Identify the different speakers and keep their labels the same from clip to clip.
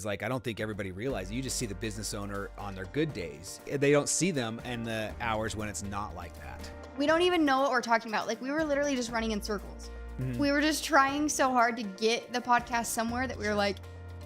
Speaker 1: like, I don't think everybody realizes. You just see the business owner on their good days. They don't see them in the hours when it's not like that.
Speaker 2: We don't even know what we're talking about. Like, we were literally just running in circles. We were just trying so hard to get the podcast somewhere that we were like,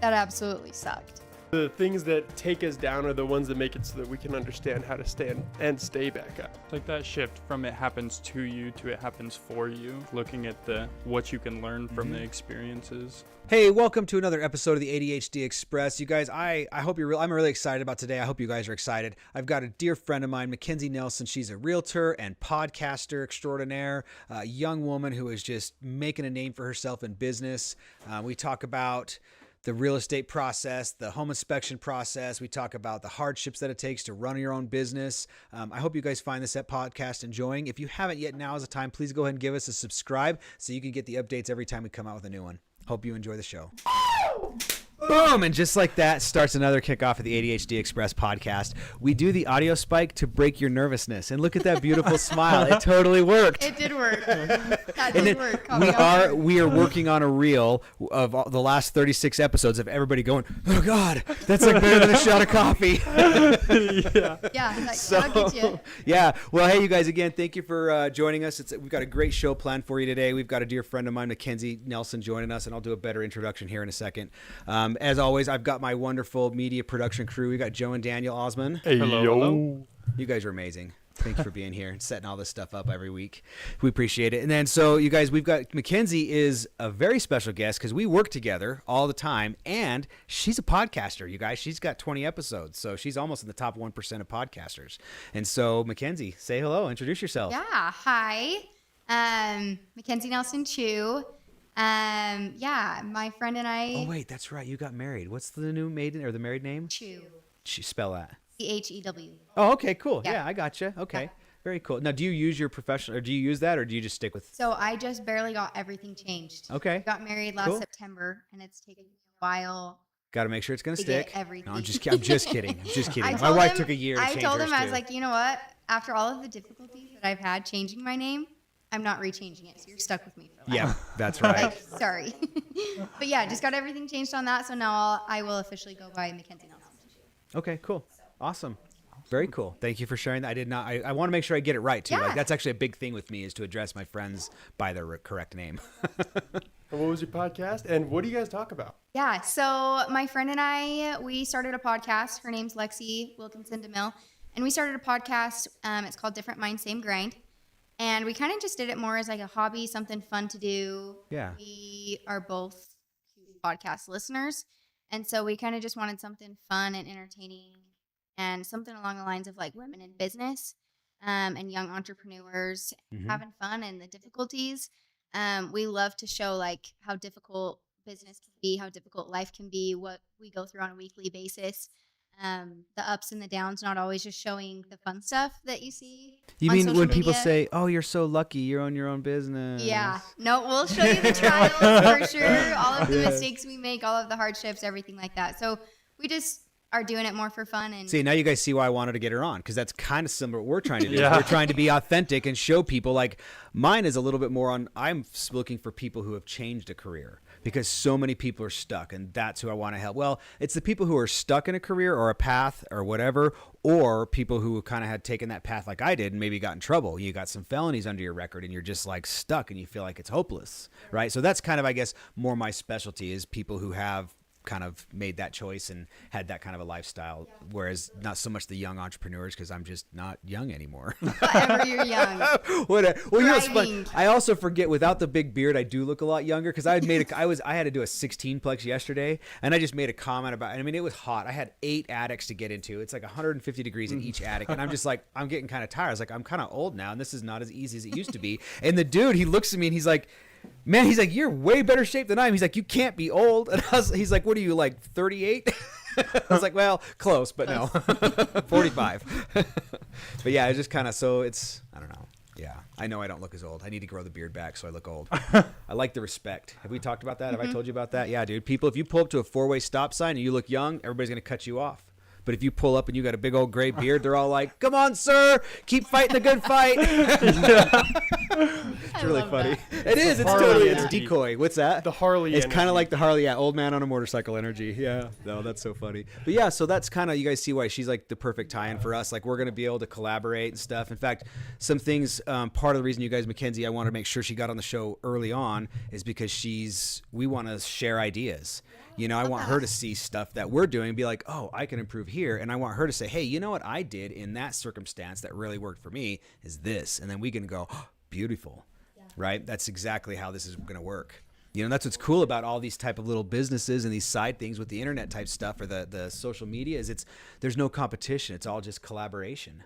Speaker 2: that absolutely sucked.
Speaker 3: The things that take us down are the ones that make it so that we can understand how to stand and stay back up.
Speaker 4: Like that shift from it happens to you to it happens for you, looking at what you can learn from the experiences.
Speaker 1: Hey, welcome to another episode of the ADHD Express. You guys, I hope I'm really excited about today. I hope you guys are excited. I've got a dear friend of mine, Mackenzie Nelson. She's a realtor and podcaster extraordinaire, a young woman who is just making a name for herself in business. We talk about the real estate process, the home inspection process. We talk about the hardships that it takes to run your own business. I hope you guys find this podcast enjoying. If you haven't yet, now is the time. Please go ahead and give us a subscribe so you can get the updates every time we come out with a new one. Hope you enjoy the show. Boom! And just like that starts another kickoff of the ADHD Express podcast. We do the audio spike to break your nervousness. And look at that beautiful smile. It totally worked.
Speaker 2: It did work. That
Speaker 1: And
Speaker 2: did
Speaker 1: then
Speaker 2: work.
Speaker 1: we are working on a reel of the last 36 episodes of everybody going, oh God, that's like better than a shot of coffee.
Speaker 2: Yeah, that'll get you.
Speaker 1: Yeah. Well, hey, you guys, again, thank you for joining us. We've got a great show planned for you today. We've got a dear friend of mine, Mackenzie Nelson, joining us, and I'll do a better introduction here in a second. As always, I've got my wonderful media production crew. We got Joe and Daniel Osman.
Speaker 3: Hey,
Speaker 4: Hello.
Speaker 1: You guys are amazing. Thank you for being here and setting all this stuff up every week. We appreciate it. And then, so you guys, we've got Mackenzie is a very special guest because we work together all the time, and she's a podcaster, you guys. She's got 20 episodes, so she's almost in the top 1% of podcasters. And so, Mackenzie, say hello. Introduce yourself.
Speaker 2: Yeah, hi. Mackenzie Nelson Chu. Yeah, my friend and I.
Speaker 1: Oh, wait, that's right. You got married. What's the new maiden or the married name?
Speaker 2: Chu.
Speaker 1: Spell that.
Speaker 2: CHEW.
Speaker 1: Oh, okay, cool.
Speaker 2: Yeah.
Speaker 1: Yeah, I gotcha. Okay.
Speaker 2: Yeah.
Speaker 1: Very cool. Now, do you use your professional, or do you use that, or do you just stick with?
Speaker 2: So I just barely got everything changed.
Speaker 1: Okay.
Speaker 2: Got married last
Speaker 1: Cool.
Speaker 2: September, and it's taken me a while.
Speaker 1: Got to make sure it's going to
Speaker 2: To get
Speaker 1: stick.
Speaker 2: everything.
Speaker 1: No, I'm just kidding. I'm just kidding.
Speaker 2: I
Speaker 1: My
Speaker 2: told
Speaker 1: wife
Speaker 2: him-
Speaker 1: took a year to
Speaker 2: I
Speaker 1: change
Speaker 2: told
Speaker 1: hers
Speaker 2: him, I was
Speaker 1: too.
Speaker 2: like, you know what? After all of the difficulties that I've had changing my name, I'm not rechanging it. So you're stuck with me for life.
Speaker 1: Yeah, that's right.
Speaker 2: Like, sorry. But yeah, just got everything changed on that. So now I will officially go by Mackenzie Nelson.
Speaker 1: Okay, cool. Awesome. Very cool. Thank you for sharing that. I want to make sure I get it right too.
Speaker 2: Yeah.
Speaker 1: Like that's actually a big thing with me is to address my friends by their correct name.
Speaker 3: And what was your podcast? And what do you guys talk about?
Speaker 2: Yeah, so my friend and I, we started a podcast. Her name's Lexi Wilkinson DeMille. And we started a podcast. It's called Different Mind, Same Grind. And we kind of just did it more as like a hobby, something fun to do.
Speaker 1: Yeah.
Speaker 2: We are both huge podcast listeners. And so we kind of just wanted something fun and entertaining and something along the lines of like women in business and young entrepreneurs having fun and the difficulties. We love to show like how difficult business can be, how difficult life can be, what we go through on a weekly basis. The ups and the downs, not always just showing the fun stuff that you see.
Speaker 1: You
Speaker 2: on
Speaker 1: mean
Speaker 2: social
Speaker 1: when people
Speaker 2: media.
Speaker 1: say, "Oh, you're so lucky, you're on your own business"?
Speaker 2: Yeah, no, we'll show you the trials for sure. All of the mistakes we make, all of the hardships, everything like that. So we just are doing it more for fun. And
Speaker 1: See, now you guys see why I wanted to get her on, because that's kind of similar to what we're trying to do.
Speaker 4: Yeah.
Speaker 1: We're trying to be authentic and show people, like, mine is a little bit more on, I'm looking for people who have changed a career, because so many people are stuck, and that's who I want to help. Well, it's the people who are stuck in a career or a path or whatever, or people who kind of had taken that path like I did and maybe got in trouble. You got some felonies under your record and you're just like stuck and you feel like it's hopeless, right? So that's kind of, I guess, more my specialty is people who have kind of made that choice and had that kind of a lifestyle, whereas not so much the young entrepreneurs, because I'm just not young anymore.
Speaker 2: whenever you're young.
Speaker 1: Well, you know, it's fun.
Speaker 2: Thriving.
Speaker 1: I also forget, without the big beard, I do look a lot younger, because I had to do a 16-plex yesterday, and I just made a comment about, I mean, it was hot. I had 8 attics to get into. It's like 150 degrees in each attic, and I'm just like, I'm getting kind of tired. I was like, I'm kind of old now, and this is not as easy as it used to be. And the dude, he looks at me, and he's like, man, he's like, you're way better shape than I am. He's like, you can't be old. And he's like, what are you, like 38? I was like, well, close, but no, 45. But yeah, it's just kind of, so it's, I don't know. Yeah, I know I don't look as old. I need to grow the beard back so I look old. I like the respect. Have we talked about that? Have I told you about that? Yeah, dude. People, if you pull up to a 4-way stop sign and you look young, everybody's going to cut you off. But if you pull up and you got a big old gray beard, they're all like, "Come on, sir, keep fighting the good fight." It's really funny. It is. It's
Speaker 3: Harley
Speaker 1: totally. It's
Speaker 3: energy.
Speaker 1: decoy. What's that?
Speaker 3: The Harley.
Speaker 1: It's kind
Speaker 3: energy.
Speaker 1: of like the Harley, old man on a motorcycle energy. Yeah, no, that's so funny. But yeah, so that's kind of, you guys see why she's like the perfect tie-in for us. Like, we're gonna be able to collaborate and stuff. In fact, some things. Part of the reason you guys, Mackenzie, I want to make sure she got on the show early on is because we want to share ideas. You know, I want her to see stuff that we're doing and be like, oh, I can improve here. And I want her to say, hey, you know what I did in that circumstance that really worked for me is this. And then we can go, oh, beautiful, right? That's exactly how this is going to work. You know, that's what's cool about all these type of little businesses and these side things with the internet type stuff or the social media is there's no competition. It's all just collaboration.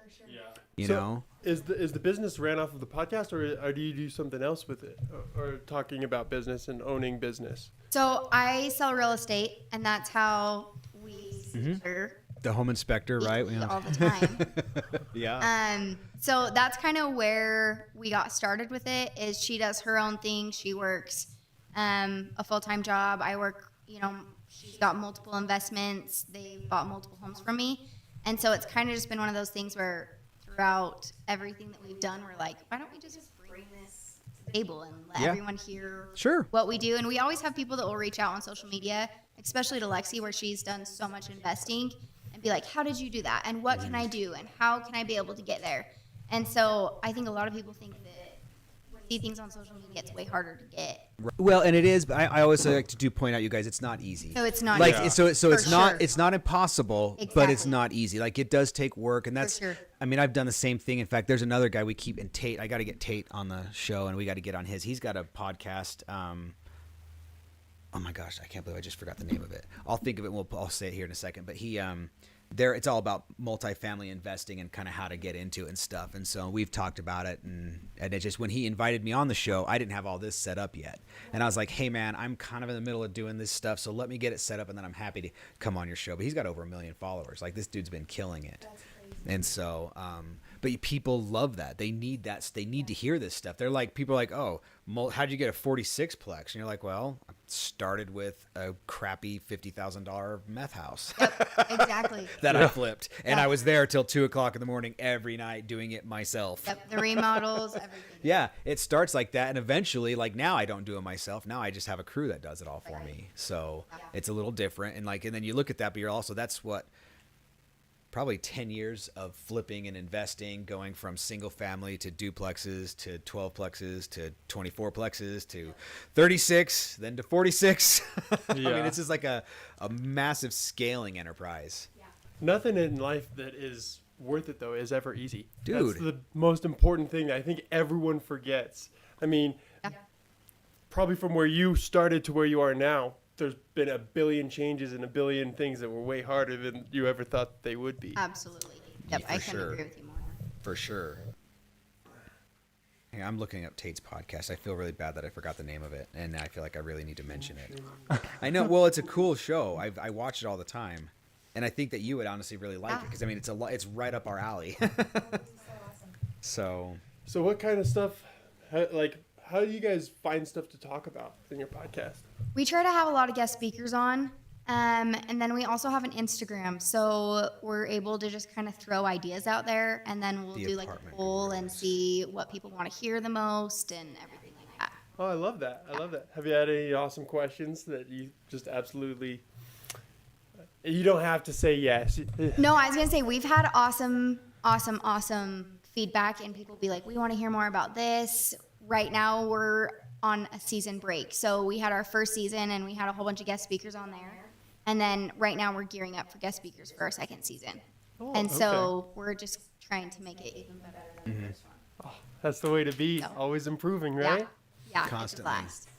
Speaker 1: You know?
Speaker 3: Is the business ran off of the podcast, or do you do something else with it, or talking about business and owning business?
Speaker 2: So I sell real estate, and that's how we see her
Speaker 1: The home inspector, right?
Speaker 2: all the time.
Speaker 1: Yeah.
Speaker 2: So that's kind of where we got started with it. Is she does her own thing. She works a full-time job. I work. You know, she's got multiple investments. They bought multiple homes from me, and so it's kind of just been one of those things where throughout everything that we've done, we're like, why don't we just bring this to the table and let everyone hear what we do? And we always have people that will reach out on social media, especially to Lexi, where she's done so much investing, and be like, how did you do that? And what can I do? And how can I be able to get there? And so I think a lot of people think that when you see things on social media, it's way harder to get.
Speaker 1: Well, and it is, but I always like to point out, you guys, it's not easy.
Speaker 2: So it's not
Speaker 1: like
Speaker 2: easy.
Speaker 1: so it's
Speaker 2: For
Speaker 1: not
Speaker 2: sure.
Speaker 1: it's not impossible, but it's
Speaker 2: Exactly.
Speaker 1: not easy. Like, it does take work, and that's
Speaker 2: sure.
Speaker 1: I mean, I've done the same thing. In fact, there's another guy we keep in Tate. I got to get Tate on the show, and we got to get on his. He's got a podcast. Oh my gosh, I can't believe I just forgot the name of it. I'll think of it. I'll say it here in a second. But he it's all about multifamily investing and kind of how to get into it and stuff. And so we've talked about it, and it just, when he invited me on the show, I didn't have all this set up yet. And I was like, hey man, I'm kind of in the middle of doing this stuff, so let me get it set up, and then I'm happy to come on your show. But he's got over 1 million followers. Like, this dude's been killing it.
Speaker 2: That's crazy.
Speaker 1: And so, but people love that. They need that. They need to hear this stuff. They're like, people are like, oh, how'd you get a 46 plex? And you're like, well, I started with a crappy $50,000 meth house.
Speaker 2: Yep, exactly.
Speaker 1: that I flipped. And I was there till 2:00 in the morning every night doing it myself.
Speaker 2: Yep, the remodels, everything.
Speaker 1: Yeah, it starts like that. And eventually, like, now I don't do it myself. Now I just have a crew that does it all for me. So it's a little different. And like, and then you look at that, but you're also, that's what, probably 10 years of flipping and investing, going from single family to duplexes to 12 plexes to 24 plexes to 36, then to 46. I mean, it's just like a massive scaling enterprise.
Speaker 3: Nothing in life that is worth it, though, is ever easy.
Speaker 1: Dude.
Speaker 3: That's the most important thing that I think everyone forgets. I mean, probably from where you started to where you are now, there's been a billion changes and a billion things that were way harder than you ever thought they would be.
Speaker 2: Absolutely. Yep,
Speaker 1: For
Speaker 2: I couldn't
Speaker 1: sure.
Speaker 2: agree with you more.
Speaker 1: For sure. Hey, I'm looking up Tate's podcast. I feel really bad that I forgot the name of it, and I feel like I really need to mention it. I know. Well, it's a cool show. I watch it all the time, and I think that you would honestly really like it, because I mean, it's right up our alley. So
Speaker 3: what kind of stuff, how do you guys find stuff to talk about in your podcast?
Speaker 2: We try to have a lot of guest speakers on, and then we also have an Instagram, so we're able to just kind of throw ideas out there, and then we'll do like a poll and see what people want to hear the most and everything like that.
Speaker 3: Oh, I love that. Have you had any awesome questions that you just absolutely... You don't have to say yes.
Speaker 2: No, I was gonna say we've had awesome feedback, and people be like, we want to hear more about this. Right now we're on a season break, so we had our first season and we had a whole bunch of guest speakers on there, and then right now we're gearing up for guest speakers for our second season. And so we're just trying to make it even better than the first one.
Speaker 3: That's the way to be.
Speaker 2: So.
Speaker 3: Always improving, right?
Speaker 2: Yeah,
Speaker 1: Constantly.
Speaker 2: It's a blast.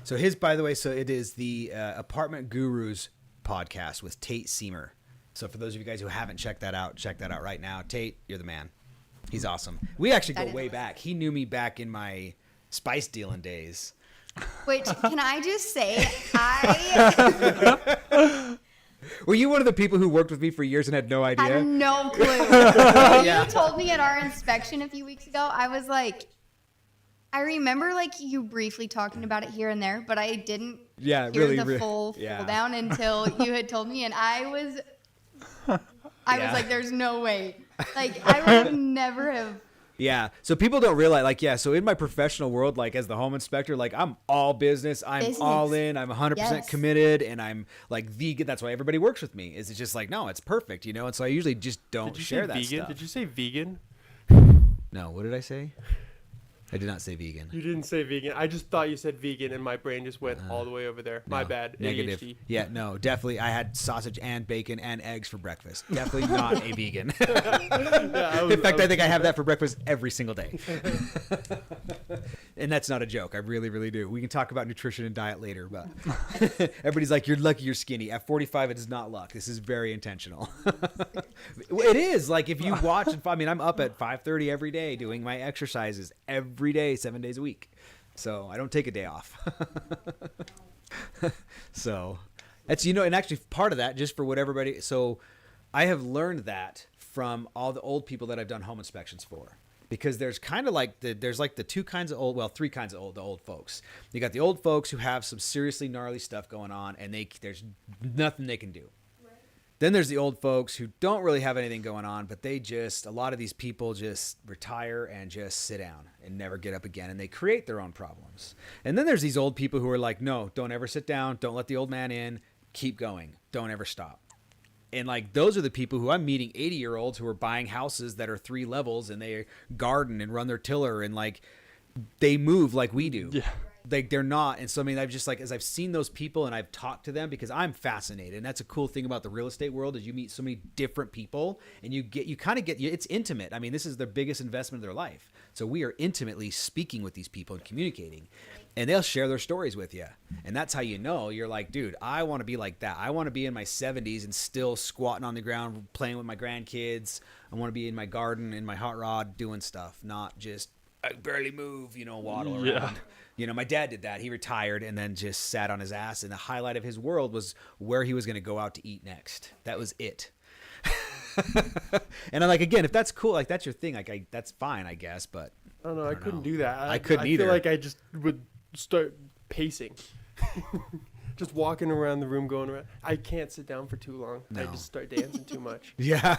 Speaker 1: So his, by the way, so it is the Apartment Gurus podcast with Tate Seamer. So for those of you guys who haven't checked that out right now. Tate, you're the man. He's awesome. We actually go way back. He knew me back in my spice dealing days.
Speaker 2: Which, can I just say, I
Speaker 1: Were you one of the people who worked with me for years and had no idea?
Speaker 2: had no clue. When you told me at our inspection a few weeks ago, I was like, I remember like you briefly talking about it here and there, but I didn't hear the full down until you had told me, and I was I
Speaker 1: Yeah.
Speaker 2: was like, there's no way. Like, I would have never have.
Speaker 1: Yeah. So people don't realize, like, yeah. So in my professional world, like as the home inspector, like I'm all business. I'm
Speaker 2: Business.
Speaker 1: all in. I'm 100%
Speaker 2: Yes.
Speaker 1: committed, and I'm like vegan. That's why everybody works with me. Is it's just like, no, it's perfect, you know. And so I usually just don't
Speaker 3: Did you
Speaker 1: share
Speaker 3: say
Speaker 1: that
Speaker 3: vegan?
Speaker 1: stuff.
Speaker 3: Did you say vegan?
Speaker 1: No. What did I say? I did not say vegan.
Speaker 3: You didn't say vegan. I just thought you said vegan, and my brain just went all the way over there. My
Speaker 1: No,
Speaker 3: bad.
Speaker 1: Negative.
Speaker 3: ADHD.
Speaker 1: Yeah, no, definitely. I had sausage and bacon and eggs for breakfast. Definitely not a vegan.
Speaker 3: Yeah,
Speaker 1: In fact, I think I have that for breakfast every single day. And that's not a joke. I really, really do. We can talk about nutrition and diet later, but everybody's like, you're lucky you're skinny. At 45, it is not luck. This is very intentional. It is. Like if you watch, I mean, I'm up at 5:30 every day doing my exercises every day, 7 days a week. So I don't take a day off. So that's, you know, and actually part of that, just for what everybody, so I have learned that from all the old people that I've done home inspections for. Because there's kind of like there's like the two kinds of old, well, three kinds of the old folks. You got the old folks who have some seriously gnarly stuff going on, and there's nothing they can do. Then there's the old folks who don't really have anything going on, but a lot of these people just retire and just sit down and never get up again, and they create their own problems. And then there's these old people who are like, no, don't ever sit down, don't let the old man in, keep going, don't ever stop. And like those are the people who I'm meeting, 80-year-olds who are buying houses that are 3 levels, and they garden and run their tiller, and like they move like we do.
Speaker 4: Yeah.
Speaker 1: Like they're not. And so I mean, I've just like, as I've seen those people and I've talked to them, because I'm fascinated, and that's a cool thing about the real estate world, is you meet so many different people, and you kind of get, it's intimate. I mean, this is their biggest investment of their life. So we are intimately speaking with these people and communicating, and they'll share their stories with you. And that's how you know, you're like, dude, I want to be like that. I want to be in my 70s and still squatting on the ground, playing with my grandkids. I want to be in my garden, in my hot rod, doing stuff, not just, I barely move, you know, waddle around.
Speaker 4: Yeah.
Speaker 1: You know, my dad did that. He retired and then just sat on his ass, and the highlight of his world was where he was going to go out to eat next. That was it. And I'm like, again, if that's cool, like that's your thing, like that's fine, I guess. But
Speaker 3: I don't know. I couldn't do that.
Speaker 1: I couldn't
Speaker 3: I
Speaker 1: either.
Speaker 3: feel like I just would start pacing. Just walking around the room, going around. I can't sit down for too long. I
Speaker 1: No.
Speaker 3: just start dancing too much.
Speaker 1: yeah,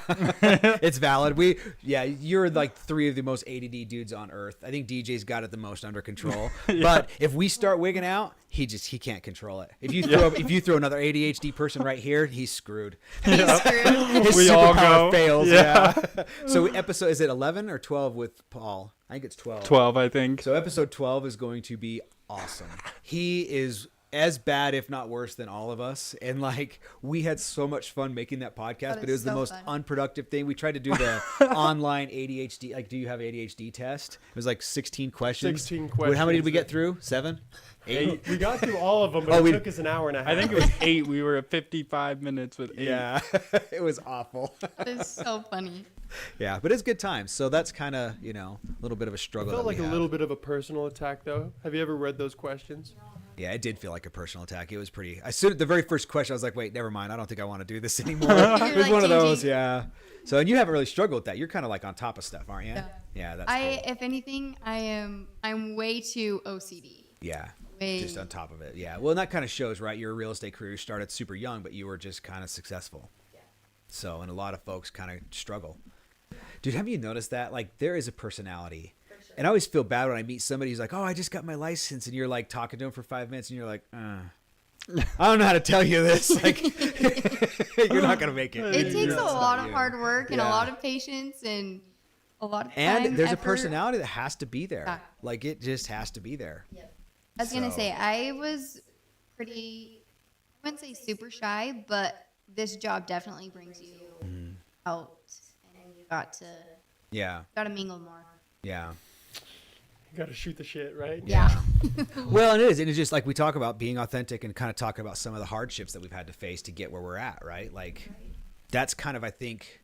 Speaker 1: it's valid. You're like 3 of the most ADD dudes on earth. I think DJ's got it the most under control. But if we start wigging out, he can't control it. If you throw another ADHD person right here, he's screwed.
Speaker 2: He's screwed.
Speaker 1: His
Speaker 4: We all
Speaker 1: superpower
Speaker 4: go.
Speaker 1: fails.
Speaker 4: Yeah.
Speaker 1: Yeah. So episode, is it 11 or 12 with Paul? I think it's 12.
Speaker 4: 12, I think.
Speaker 1: So episode 12 is going to be awesome. He is as bad, if not worse, than all of us. And like, we had so much fun making that podcast,
Speaker 2: That
Speaker 1: but it
Speaker 2: is
Speaker 1: was the
Speaker 2: so
Speaker 1: most
Speaker 2: fun.
Speaker 1: unproductive thing. We tried to do the online ADHD, like, do you have ADHD test? It was like 16 questions.
Speaker 3: 16
Speaker 1: Wait, how many did we
Speaker 3: questions.
Speaker 1: get through? 7? 8?
Speaker 3: We got through all of them, but
Speaker 1: Oh,
Speaker 3: it
Speaker 1: we-
Speaker 3: took us an hour and a half.
Speaker 4: I think it was 8. We were at 55 minutes with 8.
Speaker 1: Yeah, it was awful.
Speaker 2: That is so funny.
Speaker 1: Yeah, but it's good times. So that's kind of, you know, a little bit of a
Speaker 3: It
Speaker 1: struggle.
Speaker 3: felt
Speaker 1: that
Speaker 3: like
Speaker 1: we
Speaker 3: a
Speaker 1: have.
Speaker 3: little bit of a personal attack, though. Have you ever read those questions?
Speaker 1: Yeah, it did feel like a personal attack. It was pretty. The very first question, I was like, wait, never mind. I don't think I want to do this anymore. It was
Speaker 2: like
Speaker 1: one of those,
Speaker 2: changing.
Speaker 1: yeah. So, and you haven't really struggled with that. You're kind of like on top of stuff, aren't you?
Speaker 2: Yeah.
Speaker 1: Yeah, that's cool.
Speaker 2: If anything, I'm way too OCD.
Speaker 1: Yeah,
Speaker 2: Way.
Speaker 1: just on top of it. Yeah. Well, and that kind of shows, right? Your real estate career started super young, but you were just kind of successful.
Speaker 2: Yeah.
Speaker 1: So, and a lot of folks kind of struggle. Dude, have you noticed that? Like, there is a personality. And I always feel bad when I meet somebody who's like, oh, I just got my license. And you're like talking to them for 5 minutes and you're like, I don't know how to tell you this. Like, you're not going to make it.
Speaker 2: It takes
Speaker 1: It's
Speaker 2: a
Speaker 1: not
Speaker 2: lot of
Speaker 1: you.
Speaker 2: hard work and a
Speaker 1: Yeah.
Speaker 2: lot of patience and a lot of time.
Speaker 1: And there's a
Speaker 2: effort.
Speaker 1: personality that has to be there.
Speaker 2: Yeah.
Speaker 1: Like, it just has to be there.
Speaker 2: I was gonna
Speaker 1: So-
Speaker 2: say I was pretty. I wouldn't say super shy, but this job definitely brings you
Speaker 1: Mm-hmm.
Speaker 2: out, and you got to
Speaker 1: Yeah.
Speaker 2: mingle more.
Speaker 1: Yeah.
Speaker 3: You got to shoot the shit, right?
Speaker 2: Yeah.
Speaker 1: Well, and it is. And it's just like we talk about being authentic and kind of talking about some of the hardships that we've had to face to get where we're at, right? Like, that's kind of, I think,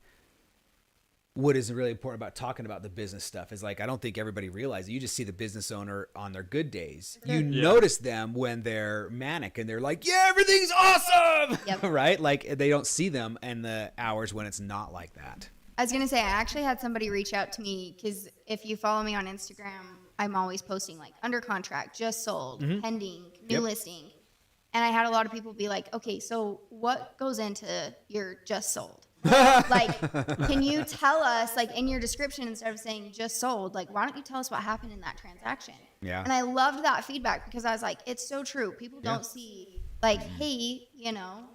Speaker 1: what is really important about talking about the business stuff is like, I don't think everybody realizes you just see the business owner on their good days. You
Speaker 4: Yeah.
Speaker 1: notice them when they're manic and they're like, yeah, everything's awesome.
Speaker 2: Yep.
Speaker 1: Right? Like, they don't see them in the hours when it's not like that.
Speaker 2: I was gonna say I actually had somebody reach out to me because if you follow me on Instagram, I'm always posting like under contract, just sold, pending, new
Speaker 1: Yep.
Speaker 2: listing, and I had a lot of people be like, okay, so what goes into your just sold? Like, can you tell us, like, in your description, instead of saying just sold, like, why don't you tell us what happened in that transaction?
Speaker 1: Yeah.
Speaker 2: And I loved that feedback because I was like, it's so true. People
Speaker 1: Yeah.
Speaker 2: don't see, like, hey, you know,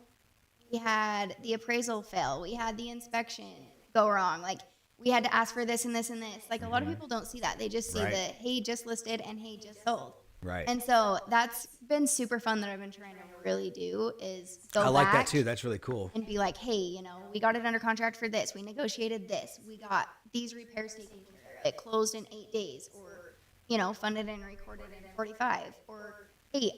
Speaker 2: we had the appraisal fail, we had the inspection go wrong, like, we had to ask for this and this and this. Like, a lot of people don't see that. They just see
Speaker 1: Right.
Speaker 2: the, hey, just listed and hey, just sold.
Speaker 1: Right.
Speaker 2: And so that's been super fun that I've been trying to really do is go
Speaker 1: I like that
Speaker 2: back
Speaker 1: too. That's really cool.
Speaker 2: and be like, hey, you know, we got it under contract for this. We negotiated this. We got these repairs taken care of. It closed in 8 days, or, you know, funded and recorded in 45. Or, hey,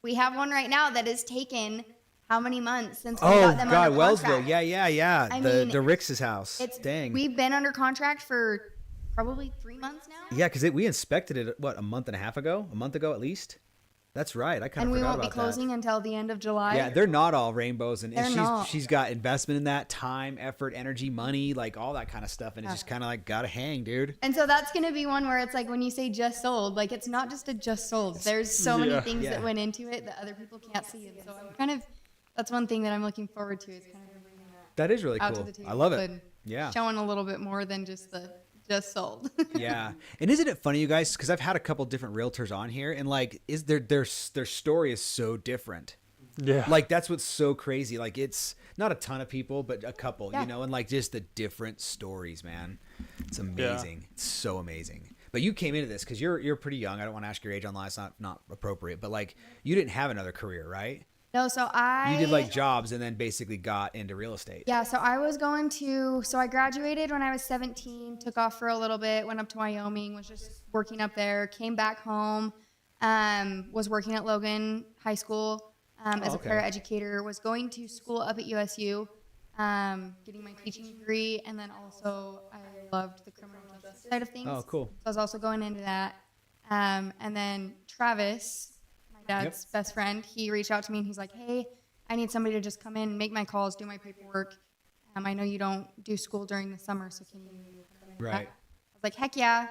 Speaker 2: we have one right now that has taken how many months since we
Speaker 1: Oh
Speaker 2: got them
Speaker 1: God,
Speaker 2: under
Speaker 1: Wellsville.
Speaker 2: contract?
Speaker 1: Yeah.
Speaker 2: I
Speaker 1: the
Speaker 2: mean,
Speaker 1: Rix's house.
Speaker 2: It's
Speaker 1: Dang.
Speaker 2: We've been under contract for probably 3 months now.
Speaker 1: Yeah, because we inspected it a month ago at least. That's right. I kind
Speaker 2: And
Speaker 1: of
Speaker 2: we
Speaker 1: forgot
Speaker 2: won't be
Speaker 1: about
Speaker 2: closing until the end of July.
Speaker 1: that. Yeah, they're not all rainbows, and
Speaker 2: They're not.
Speaker 1: she's got investment in that, time, effort, energy, money, like all that kind of stuff, and it's just kind of like gotta hang, dude.
Speaker 2: And so that's going to be one where it's like when you say just sold, like it's not just a just sold. There's so many things
Speaker 1: Yeah.
Speaker 2: that went into it that other people can't see. And so I'm kind of, that's one thing that I'm looking forward to is kind of bringing that
Speaker 1: That is really
Speaker 2: out
Speaker 1: cool.
Speaker 2: to the table.
Speaker 1: I love it.
Speaker 2: and
Speaker 1: Yeah.
Speaker 2: Showing a little bit more than just the just sold.
Speaker 1: Yeah. And isn't it funny, you guys? Because I've had a couple different realtors on here, and like, is their story is so different.
Speaker 4: Yeah.
Speaker 1: Like that's what's so crazy. Like it's not a ton of people, but a couple,
Speaker 2: Yeah.
Speaker 1: you know, and like just the different stories, man. It's amazing. It's so amazing. But you came into this because you're pretty young. I don't want to ask your age online. It's not appropriate. But like you didn't have another career, right?
Speaker 2: No, so I
Speaker 1: You did like jobs and then basically got into real estate.
Speaker 2: Yeah, so I graduated when I was 17, took off for a little bit, went up to Wyoming, was just working up there, came back home, was working at Logan High School as a
Speaker 1: okay.
Speaker 2: paraeducator, was going to school up at USU, getting my teaching degree, and then also I loved the criminal justice side of things.
Speaker 1: Oh, cool.
Speaker 2: So I was also going into that. And then Travis, my dad's best friend, he reached out to me and he's like, hey, I need somebody to just come in, make my calls, do my paperwork. I know you don't do school during the summer, so can you come in and do that?"
Speaker 1: Right.
Speaker 2: I was like, heck yeah,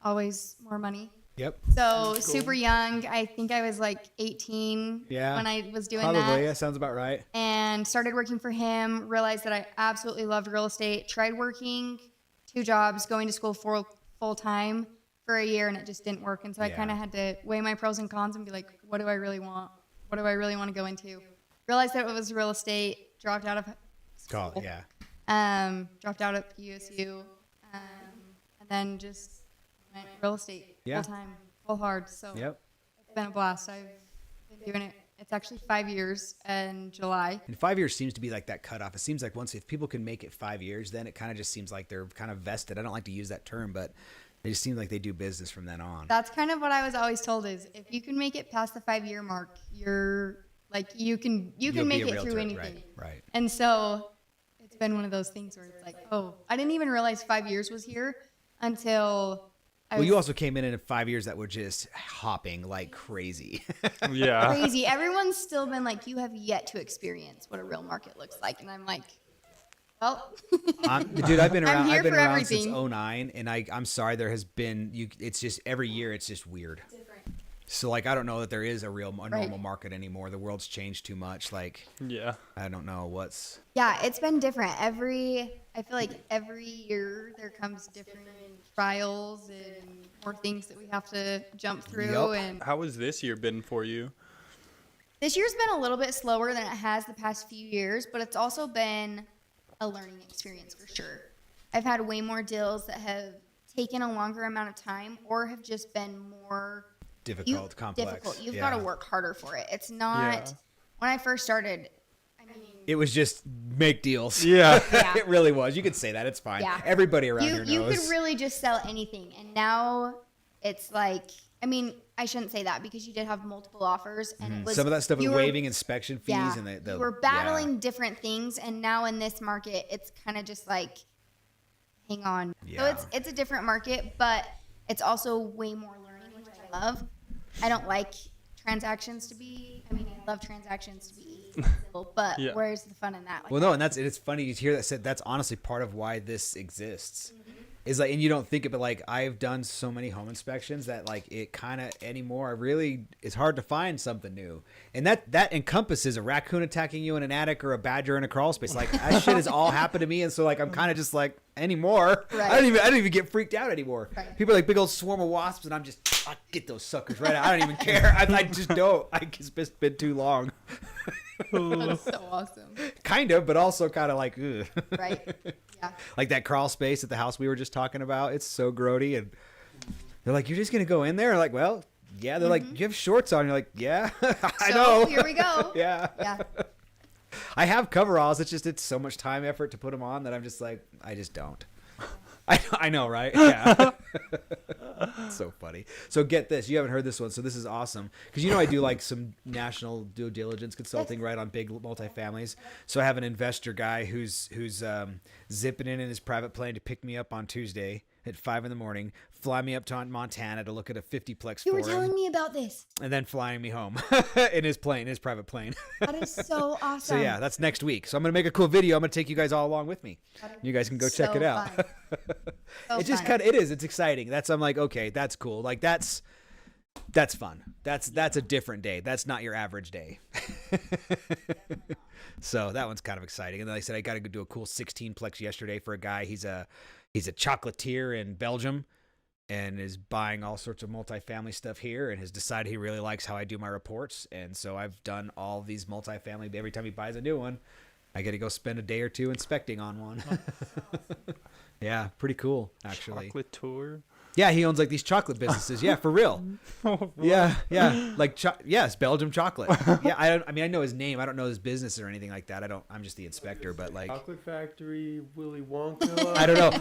Speaker 2: always more money.
Speaker 1: Yep.
Speaker 2: So super young. I think I was like 18
Speaker 1: Yeah.
Speaker 2: when I was doing
Speaker 1: Probably.
Speaker 2: that.
Speaker 1: Yeah. Sounds about right.
Speaker 2: And started working for him, realized that I absolutely loved real estate, tried working 2 jobs, going to school full time for a year, and it just didn't work. And so I
Speaker 1: Yeah.
Speaker 2: kind of had to weigh my pros and cons and be like, what do I really want? What do I really want to go into? Realized that it was real estate, dropped out of school.
Speaker 1: Yeah.
Speaker 2: Dropped out at USU, and then just went real estate
Speaker 1: Yeah.
Speaker 2: full time, full hard. So
Speaker 1: Yep.
Speaker 2: it's been a blast. I've been doing it. It's actually 5 years in July.
Speaker 1: And 5 years seems to be like that cutoff. It seems like if people can make it 5 years, then it kind of just seems like they're kind of vested. I don't like to use that term, but it just seems like they do business from then on.
Speaker 2: That's kind of what I was always told is if you can make it past the 5-year mark, you're like you can
Speaker 1: You'll
Speaker 2: make
Speaker 1: be a
Speaker 2: it through
Speaker 1: realtor.
Speaker 2: anything.
Speaker 1: Right.
Speaker 2: And so it's been one of those things where it's like, oh, I didn't even realize 5 years was here until
Speaker 1: Well, you also came in 5 years that were just hopping like crazy.
Speaker 4: Yeah.
Speaker 2: crazy. Everyone's still been like, you have yet to experience what a real market looks like. And I'm like, well,
Speaker 1: Dude, I've been
Speaker 2: I'm
Speaker 1: around.
Speaker 2: here
Speaker 1: I've been
Speaker 2: for
Speaker 1: around
Speaker 2: everything.
Speaker 1: since '09, and I'm sorry. There has been It's just every year. It's just weird. So like I don't know that there is a normal market anymore. The world's changed too much. Like
Speaker 4: Yeah.
Speaker 1: I don't know what's.
Speaker 2: yeah, it's been different. I feel like every year there comes different trials and more things that we have to jump through.
Speaker 1: Yup.
Speaker 2: And
Speaker 4: How has this year been for you?
Speaker 2: this year's been a little bit slower than it has the past few years, but it's also been a learning experience for sure. I've had way more deals that have taken a longer amount of time or have just been more
Speaker 1: Difficult, complex.
Speaker 2: difficult. You've
Speaker 1: Yeah.
Speaker 2: got to work harder for it. It's not
Speaker 4: Yeah.
Speaker 2: when I first started. I mean,
Speaker 1: It was just make deals.
Speaker 4: Yeah.
Speaker 2: Yeah.
Speaker 1: It really was. You could say that. It's fine.
Speaker 2: Yeah.
Speaker 1: Everybody around
Speaker 2: you
Speaker 1: here
Speaker 2: you
Speaker 1: knows.
Speaker 2: could really just sell anything, and now it's like. I mean, I shouldn't say that because you did have multiple offers, and it was
Speaker 1: Some of that stuff with
Speaker 2: you were-
Speaker 1: waiving inspection fees
Speaker 2: Yeah,
Speaker 1: and the
Speaker 2: you were battling different things, and now in this market, it's kind of just like, hang on.
Speaker 1: Yeah.
Speaker 2: So it's a different market, but it's also way more learning, which I love. I don't like transactions to be. I mean, I love transactions to be easy and simple, but
Speaker 4: Yeah.
Speaker 2: where's the fun in that? Like,
Speaker 1: Well, no, and it's funny to hear that said. That's honestly part of why this exists. is like, and you don't think of it, like I've done so many home inspections that like it kind of anymore really it's hard to find something new, and that encompasses a raccoon attacking you in an attic or a badger in a crawl space. Like that shit has all happened to me, and so like I'm kind of just like anymore.
Speaker 2: Right.
Speaker 1: I don't even get freaked out anymore.
Speaker 2: Right.
Speaker 1: People are like big old swarm of wasps, and I'm just I get those suckers right out. I don't even care. I just don't. It's been too long.
Speaker 2: That's so awesome.
Speaker 1: Kind of, but also kind of like, ugh.
Speaker 2: Right. Yeah.
Speaker 1: Like that crawl space at the house we were just talking about. It's so grody, and they're like, "You're just gonna go in there?" I'm like, well, yeah. They're like, "You have shorts on." You're like, "Yeah, I know."
Speaker 2: Here we go.
Speaker 1: Yeah.
Speaker 2: Yeah.
Speaker 1: I have coveralls. It's so much time effort to put them on that I'm just like, I just don't. I know, right? Yeah. So funny. So get this. You haven't heard this one, so this is awesome. Because I do like some national due diligence consulting, right, on big multifamilies. So I have an investor guy who's zipping in his private plane to pick me up on Tuesday at 5 a.m, fly me up to Montana to look at a 50-plex
Speaker 2: You were
Speaker 1: for him,
Speaker 2: telling me about this.
Speaker 1: and then flying me home in his private plane.
Speaker 2: That is so awesome.
Speaker 1: So yeah, that's next week. So I'm gonna make a cool video. I'm gonna take you guys all along with me. You guys can go check it out.
Speaker 2: So
Speaker 1: It just
Speaker 2: fun.
Speaker 1: it is. It's exciting. I'm like, okay, that's cool. Like that's fun. That's a different day. That's not your average day. So that one's kind of exciting. And then I said I got to go do a cool 16-plex yesterday for a guy. He's a chocolatier in Belgium and is buying all sorts of multifamily stuff here and has decided he really likes how I do my reports. And so I've done all these multifamily. Every time he buys a new one, I get to go spend a day or two inspecting on one. Yeah, pretty cool, actually.
Speaker 4: Chocolate tour.
Speaker 1: Yeah, he owns like these chocolate businesses. Yeah, for real. Yeah. Like yes, Belgium chocolate. Yeah, I know his name. I don't know his business or anything like that. I'm just the inspector, but like
Speaker 3: Chocolate Factory, Willy Wonka.
Speaker 1: I don't know.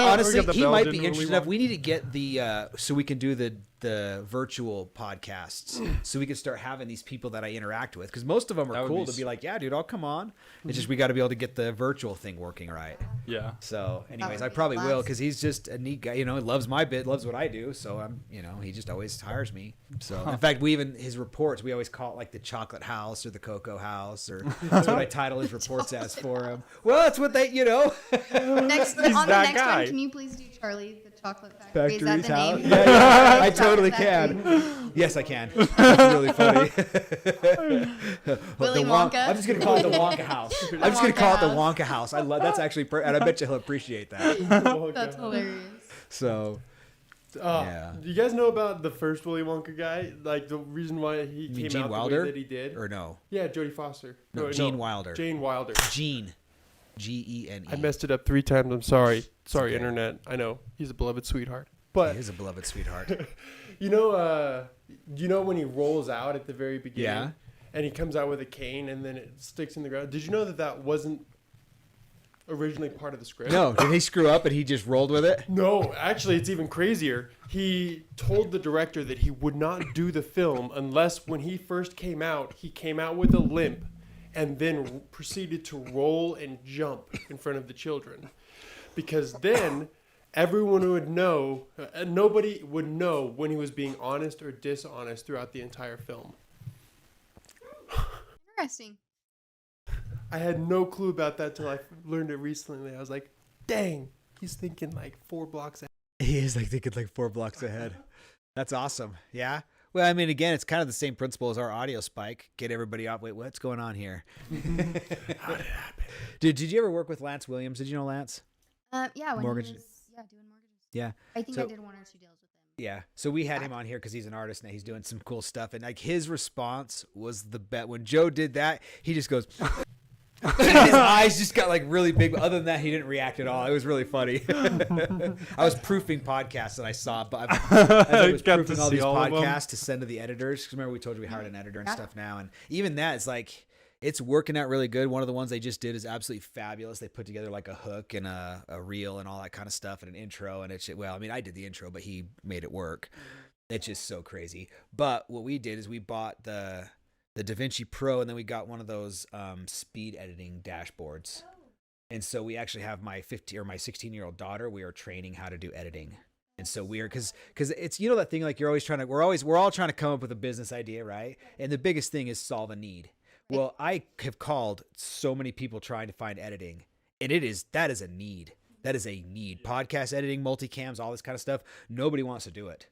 Speaker 1: Honestly,
Speaker 4: the
Speaker 1: he might
Speaker 4: Belgian
Speaker 1: be
Speaker 4: Willy
Speaker 1: interested enough.
Speaker 4: Wonka.
Speaker 1: We need to get the so we can do the virtual podcasts, so we can start having these people that I interact with, because most of them
Speaker 4: That
Speaker 1: are
Speaker 4: would
Speaker 1: cool
Speaker 4: be
Speaker 1: to be like, yeah, dude, I'll come on. It's just we got to be able to get the virtual thing working right.
Speaker 4: Yeah.
Speaker 1: So, anyways,
Speaker 2: would
Speaker 1: I
Speaker 2: be
Speaker 1: probably
Speaker 2: a
Speaker 1: will,
Speaker 2: blast.
Speaker 1: because he's just a neat guy. He loves my bit, loves what I do. So I'm, he just always hires me. So in fact, his reports, we always call it like the chocolate house or the cocoa house, or that's what I title his reports as for him. Well, that's what they,
Speaker 2: Next, on the
Speaker 4: that
Speaker 2: next
Speaker 4: guy.
Speaker 2: one, can you please do Charlie the Chocolate Factory? Is that
Speaker 1: Factory's
Speaker 2: the
Speaker 1: house.
Speaker 2: name?
Speaker 1: Yeah, I
Speaker 2: Chocolate
Speaker 1: totally
Speaker 2: Factory.
Speaker 1: can. Yes, I can. It's really funny.
Speaker 2: Willy
Speaker 1: The
Speaker 2: Wonka.
Speaker 1: I'm just gonna call it the Wonka house. I'm just gonna
Speaker 2: Wonka
Speaker 1: call it the
Speaker 2: house.
Speaker 1: Wonka house. I love that's actually, and I bet you he'll appreciate that.
Speaker 2: That's hilarious.
Speaker 1: So yeah.
Speaker 3: Do you guys know about the first Willy Wonka guy? Like the reason why he
Speaker 1: You mean
Speaker 3: came
Speaker 1: Gene
Speaker 3: out
Speaker 1: Wilder?
Speaker 3: the way that he did?
Speaker 1: Or no,
Speaker 3: Yeah, Jodie Foster.
Speaker 1: No, Gene Wilder.
Speaker 3: Jane Wilder.
Speaker 1: Gene, Gene.
Speaker 3: I messed it up 3 times. I'm sorry. Sorry,
Speaker 1: okay.
Speaker 3: Internet. I know he's a beloved sweetheart.
Speaker 1: He
Speaker 3: But
Speaker 1: is a beloved sweetheart.
Speaker 3: you know when he rolls out at the very beginning,
Speaker 1: Yeah.
Speaker 3: and he comes out with a cane and then it sticks in the ground. Did you know that wasn't originally part of the script?
Speaker 1: No, did he screw up and he just rolled with it?
Speaker 3: No, actually, it's even crazier. He told the director that he would not do the film unless, when he first came out, he came out with a limp and then proceeded to roll and jump in front of the children. Because then everyone would know, nobody would know when he was being honest or dishonest throughout the entire film.
Speaker 2: Interesting.
Speaker 3: I had no clue about that till I learned it recently. I was like, dang, he's thinking like 4 blocks ahead.
Speaker 1: He is like thinking like 4 blocks ahead. That's awesome. Yeah. Well, I mean, again, it's kind of the same principle as our audio spike. Get everybody off. Wait, what's going on here?
Speaker 3: How did it happen?
Speaker 1: Did you ever work with Lance Williams? Did you know Lance?
Speaker 2: Yeah, when
Speaker 1: Mortgage-
Speaker 2: he was doing mortgages.
Speaker 1: Yeah.
Speaker 2: I think
Speaker 1: So-
Speaker 2: I did 1 or 2 deals with him.
Speaker 1: Yeah. So we had him on here because he's an artist and he's doing some cool stuff. And like his response was the bet. When Joe did that, he just goes, his eyes just got like really big. But other than that, he didn't react at all. It was really funny. I was proofing podcasts and I saw, but I was
Speaker 4: Got to
Speaker 1: proofing all
Speaker 4: see
Speaker 1: these
Speaker 4: all of them.
Speaker 1: podcasts to send to the editors. Because remember we told you we hired an editor and stuff now. And even that is like, it's working out really good. One of the ones they just did is absolutely fabulous. They put together like a hook and a reel and all that kind of stuff and an intro. And it's, well, I mean, I did the intro, but he made it work. It's just so crazy. But what we did is we bought the DaVinci Pro, and then we got one of those speed editing dashboards. And so we actually have my 16-year-old daughter. We are training how to do editing. And so we're because it's that thing like we're all trying to come up with a business idea, right? And the biggest thing is solve a need. Well, I have called so many people trying to find editing, and that is a need. That is a need. Podcast editing, multicams, all this kind of stuff. Nobody wants to do it.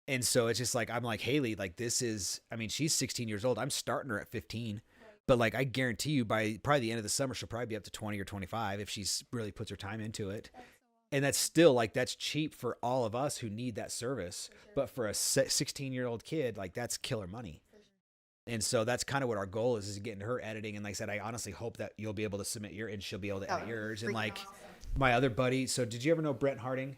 Speaker 1: And so it's just like, I'm like, Haley, like this is, I mean, she's 16 years old. I'm starting her at 15. But like, I guarantee you by probably the end of the summer, she'll probably be up to 20 or 25 if she's really puts her time into it. And that's still like, that's cheap for all of us who need that service. But for a 16-year-old kid, like that's killer money. And so that's kind of what our goal is getting her editing. And like I said, I honestly hope that you'll be able to submit and she'll be able to edit yours. And like my other buddy, so did you ever know Brent Harding?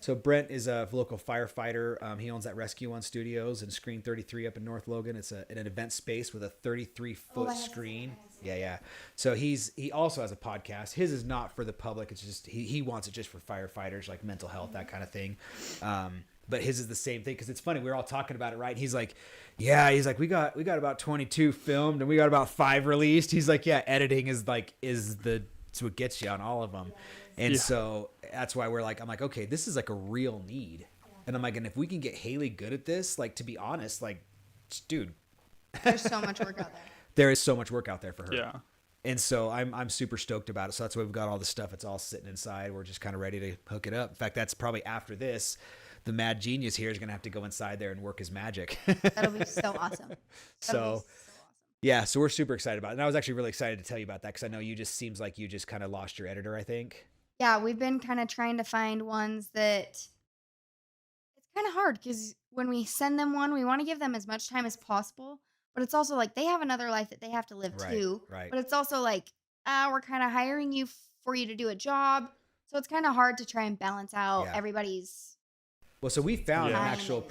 Speaker 1: So Brent is a local firefighter. He owns that Rescue One Studios and Screen 33 up in North Logan. It's an event space with a 33-foot screen. Yeah. So he also has a podcast. His is not for the public. It's just he wants it just for firefighters, like mental health, that kind of thing. But his is the same thing because it's funny. We were all talking about it, right? And he's like, yeah. He's like, we got about 22 filmed and we got about 5 released. He's like, yeah, editing is it's what gets you on all of them. And so that's why I'm like, okay, this is like a real need. And I'm like, and if we can get Haley good at this, like, to be honest, like, dude,
Speaker 2: There's so much work out there.
Speaker 1: there is so much work out there for her.
Speaker 4: Yeah.
Speaker 1: And so I'm super stoked about it. So that's why we've got all this stuff. It's all sitting inside. We're just kind of ready to hook it up. In fact, that's probably after this, the mad genius here is going to have to go inside there and work his magic.
Speaker 2: That'll be so awesome.
Speaker 1: So yeah, so we're super excited about it. And I was actually really excited to tell you about that because I know you just seems like you just kind of lost your editor, I think.
Speaker 2: Yeah, we've been kind of trying to find ones that it's kind of hard because when we send them one, we want to give them as much time as possible. But it's also like they have another life that they have to live too.
Speaker 1: Right.
Speaker 2: But it's also like, we're kind of hiring you for you to do a job. So it's kind of hard to try and balance out everybody's.
Speaker 1: Well, so we found
Speaker 4: Yeah.
Speaker 1: an actual a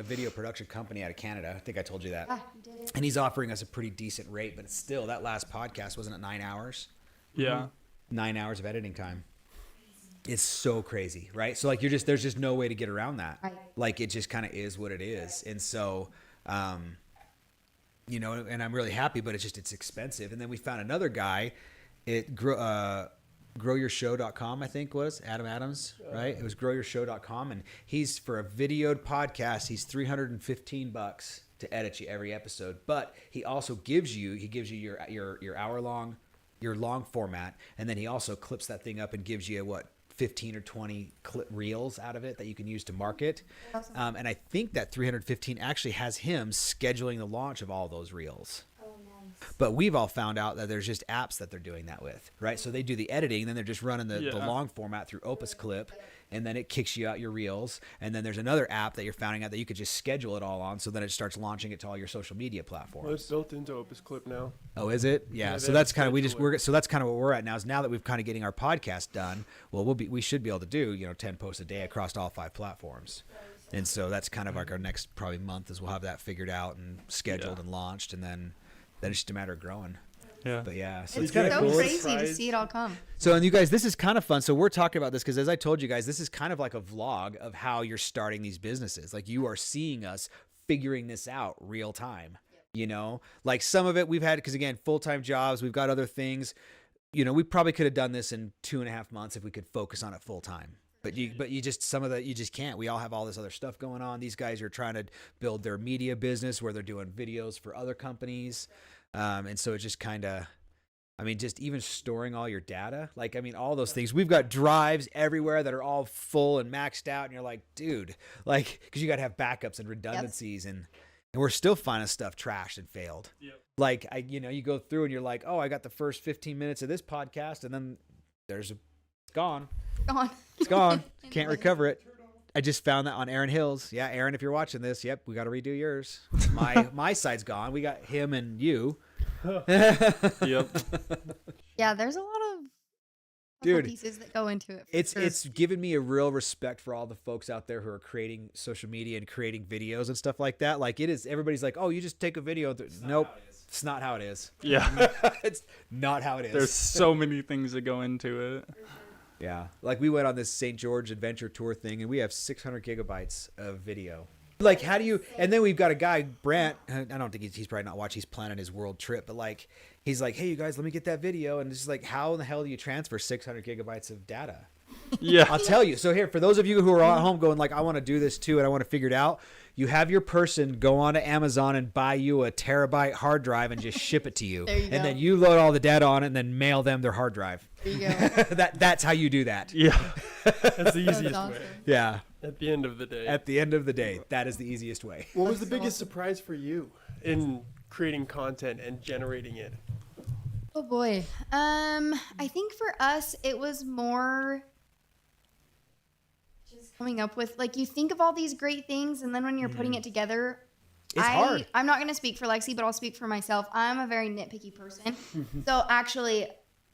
Speaker 1: video production company out of Canada. I think I told you that.
Speaker 2: Ah, you did it.
Speaker 1: And he's offering us a pretty decent rate, but it's still, that last podcast wasn't it 9 hours?
Speaker 4: Yeah.
Speaker 1: 9 hours of editing time. It's so crazy, right? So like there's just no way to get around that.
Speaker 2: Right.
Speaker 1: Like it just kind of is what it is. And so, you know, and I'm really happy, but it's expensive. And then we found another guy at growyourshow.com, I think was Adam Adams, right? It was growyourshow.com. And he's for a videoed podcast, he's $315 to edit you every episode. But he also gives you your hour long, your long format. And then he also clips that thing up and gives you 15 or 20 clip reels out of it that you can use to market.
Speaker 2: Awesome.
Speaker 1: And I think that 315 actually has him scheduling the launch of all those reels.
Speaker 2: Oh, nice.
Speaker 1: But we've all found out that there's just apps that they're doing that with, right? So they do the editing, then they're just running the long format through Opus Clip, and then it kicks you out your reels. And then there's another app that you're finding out that you could just schedule it all on, so then it starts launching it to all your social media platforms.
Speaker 3: Well, it's built into Opus Clip now.
Speaker 1: Oh, is it? Yeah.
Speaker 3: Yeah,
Speaker 1: So
Speaker 3: they
Speaker 1: that's kind of
Speaker 3: schedule it.
Speaker 1: so that's kind of what we're at now. Is now that we've kind of getting our podcast done, well, we should be able to do 10 posts a day across all 5 platforms. And so that's kind of like our next probably month is we'll have that figured out and scheduled and launched, and then it's just a matter of growing.
Speaker 4: Yeah.
Speaker 1: But yeah, so
Speaker 2: It's
Speaker 1: it's kind of
Speaker 2: so
Speaker 1: cool.
Speaker 2: crazy to see it all come.
Speaker 1: So, and you guys, this is kind of fun. So we're talking about this because as I told you guys, this is kind of like a vlog of how you're starting these businesses. Like you are seeing us figuring this out real time, like some of it we've had, because again, full-time jobs, we've got other things, we probably could have done this in 2.5 months if we could focus on it full time. But you just, some of that, you just can't. We all have all this other stuff going on. These guys are trying to build their media business where they're doing videos for other companies. And so it just kind of, just even storing all your data, all those things. We've got drives everywhere that are all full and maxed out. And you're like, dude, because you got to have backups and redundancies. And we're still finding stuff trashed and failed. Yep. You go through and you're like, oh, I got the first 15 minutes of this podcast. And then it's gone. It's gone. Can't recover it. I just found that on Aaron Hill's. Yeah, Aaron, if you're watching this, yep, we got to redo yours. My side's gone. We got him and you.
Speaker 4: Yep.
Speaker 2: Yeah, there's a lot of
Speaker 1: Dude,
Speaker 2: pieces that go into it.
Speaker 1: It's given me a real respect for all the folks out there who are creating social media and creating videos and stuff like that. Like it is, everybody's like, oh, you just take a video. Nope. It's not how it is.
Speaker 4: Yeah.
Speaker 1: It's not how it is.
Speaker 4: There's so many things that go into it.
Speaker 1: Yeah. Like we went on this St. George adventure tour thing and we have 600 gigabytes of video. Like, how do you, and then we've got a guy, Brant, I don't think he's probably not watching, he's planning his world trip, but he's like, hey, you guys, let me get that video. And it's just like, how in the hell do you transfer 600 gigabytes of data?
Speaker 4: Yeah.
Speaker 1: I'll tell you. So here, for those of you who are at home going like, I want to do this too, and I want to figure it out, you have your person go on to Amazon and buy you a terabyte hard drive and just ship it to you.
Speaker 2: There you
Speaker 1: and
Speaker 2: go.
Speaker 1: then you load all the data on it and then mail them their hard drive.
Speaker 2: There you go.
Speaker 1: That's how you do that.
Speaker 4: Yeah.
Speaker 3: That's the easiest
Speaker 2: awesome.
Speaker 3: way.
Speaker 1: Yeah.
Speaker 3: At the end of the day.
Speaker 1: At the end of the day, that is the easiest way.
Speaker 3: What was the
Speaker 2: That's so
Speaker 3: biggest
Speaker 2: awesome.
Speaker 3: surprise for you in creating content and generating it?
Speaker 2: Oh boy. I think for us it was more just coming up with, like, you think of all these great things and then when you're putting it together,
Speaker 1: It's hard.
Speaker 2: I'm not going to speak for Lexi, but I'll speak for myself. I'm a very nitpicky person. So actually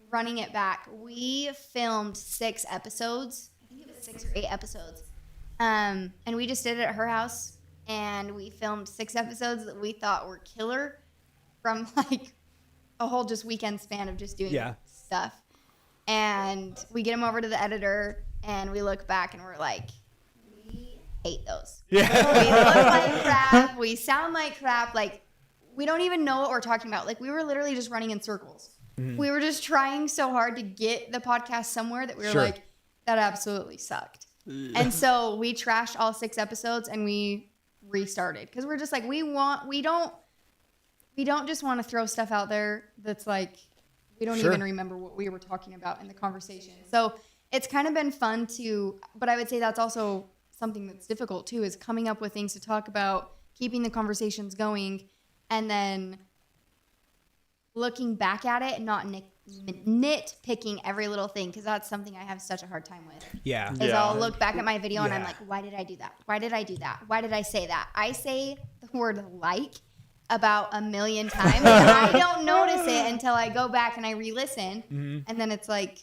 Speaker 2: running it back, we filmed 6 episodes. I think it was 6 or 8 episodes. And we just did it at her house and we filmed 6 episodes that we thought were killer from like a whole just weekend span of just doing stuff. And we get them over to the editor and we look back and we're like, we hate those.
Speaker 1: Yeah.
Speaker 2: We look like crap. We sound like crap. Like, we don't even know what we're talking about. Like, we were literally just running in circles. We were just trying so hard to get the podcast somewhere that we were
Speaker 1: Sure.
Speaker 2: like, that absolutely sucked. And so we trashed all 6 episodes and we restarted because we're just like, we don't just want to throw stuff out there that's like, we don't
Speaker 1: Sure.
Speaker 2: even remember what we were talking about in the conversation. So it's kind of been fun but I would say that's also something that's difficult too, is coming up with things to talk about, keeping the conversations going, and then looking back at it and not nitpicking every little thing, because that's something I have such a hard time with.
Speaker 1: Yeah.
Speaker 2: Is
Speaker 4: Yeah.
Speaker 2: I'll look back at my video and I'm
Speaker 1: Yeah.
Speaker 2: like, why did I do that? Why did I do that? Why did I say that? I say the word like about 1,000,000 times and I don't notice it until I go back and I re-listen, and then it's like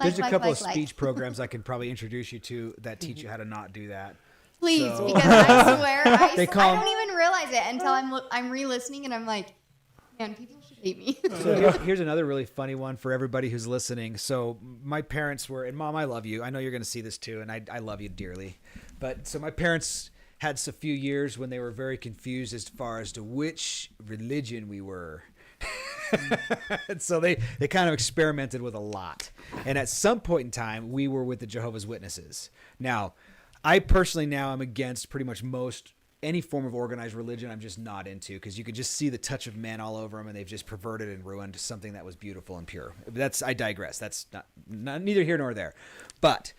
Speaker 1: There's a couple of speech programs I can probably introduce you to that teach you how to not do that.
Speaker 2: Please,
Speaker 1: So-
Speaker 2: because I swear,
Speaker 1: They
Speaker 2: I
Speaker 1: call-
Speaker 2: don't even realize it until I'm re-listening and I'm like, man, people should hate me.
Speaker 1: So here's another really funny one for everybody who's listening. So my parents were, and Mom, I love you. I know you're going to see this too, and I love you dearly. But so my parents had a few years when they were very confused as far as to which religion we were. And so they kind of experimented with a lot. And at some point in time, we were with the Jehovah's Witnesses. Now, I personally now am against pretty much any form of organized religion. I'm just not into, because you could just see the touch of man all over them, and they've just perverted and ruined something that was beautiful and pure. I digress. That's not neither here nor there. But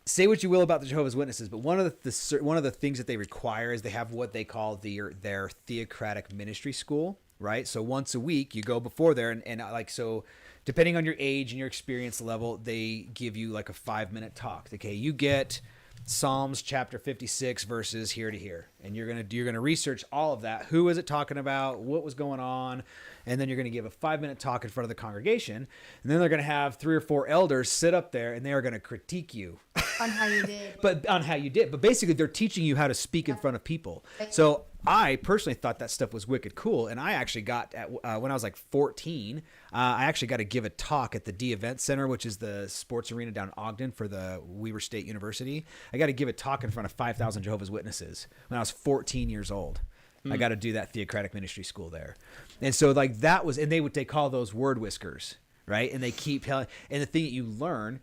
Speaker 1: say what you will about the Jehovah's Witnesses, but one of the things that they require is they have what they call their theocratic ministry school, right? So once a week you go before there, and like, so depending on your age and your experience level, they give you like a 5-minute talk. Okay, you get Psalms chapter 56 verses here to here, and you're gonna research all of that. Who is it talking about? What was going on? And then you're gonna give a 5-minute talk in front of the congregation, and then they're gonna have 3 or 4 elders sit up there, and they are gonna critique you
Speaker 2: On how you did.
Speaker 1: But basically they're teaching you how to speak in front of people. So I personally thought that stuff was wicked cool, and I actually got when I was like 14, I actually got to give a talk at the D Event Center, which is the sports arena down in Ogden for the Weber State University. I got to give a talk in front of 5,000 Jehovah's Witnesses when I was 14 years old. I got to do that theocratic ministry school there. And so like that was, and they call those word whiskers, right? And they keep telling, and the thing that you learn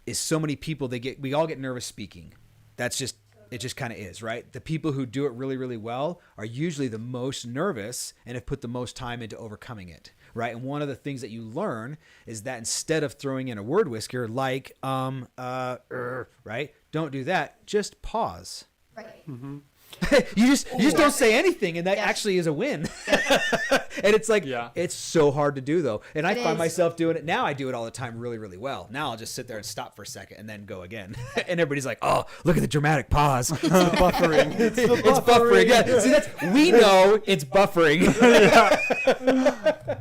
Speaker 1: is so many people, we all get nervous speaking. It just kind of is, right? The people who do it really, really well are usually the most nervous and have put the most time into overcoming it, right? And one of the things that you learn is that instead of throwing in a word whisker like, right? Don't do that. Just pause.
Speaker 2: Right.
Speaker 1: You just don't say anything, and that actually is a win. And it's like, it's so hard to do though. And I find myself doing it now. I do it all the time really, really well. Now I'll just sit there and stop for a second and then go again. And everybody's like, oh, look at the dramatic pause.
Speaker 3: Buffering. It's
Speaker 1: buffering. Yeah. See, we know it's buffering.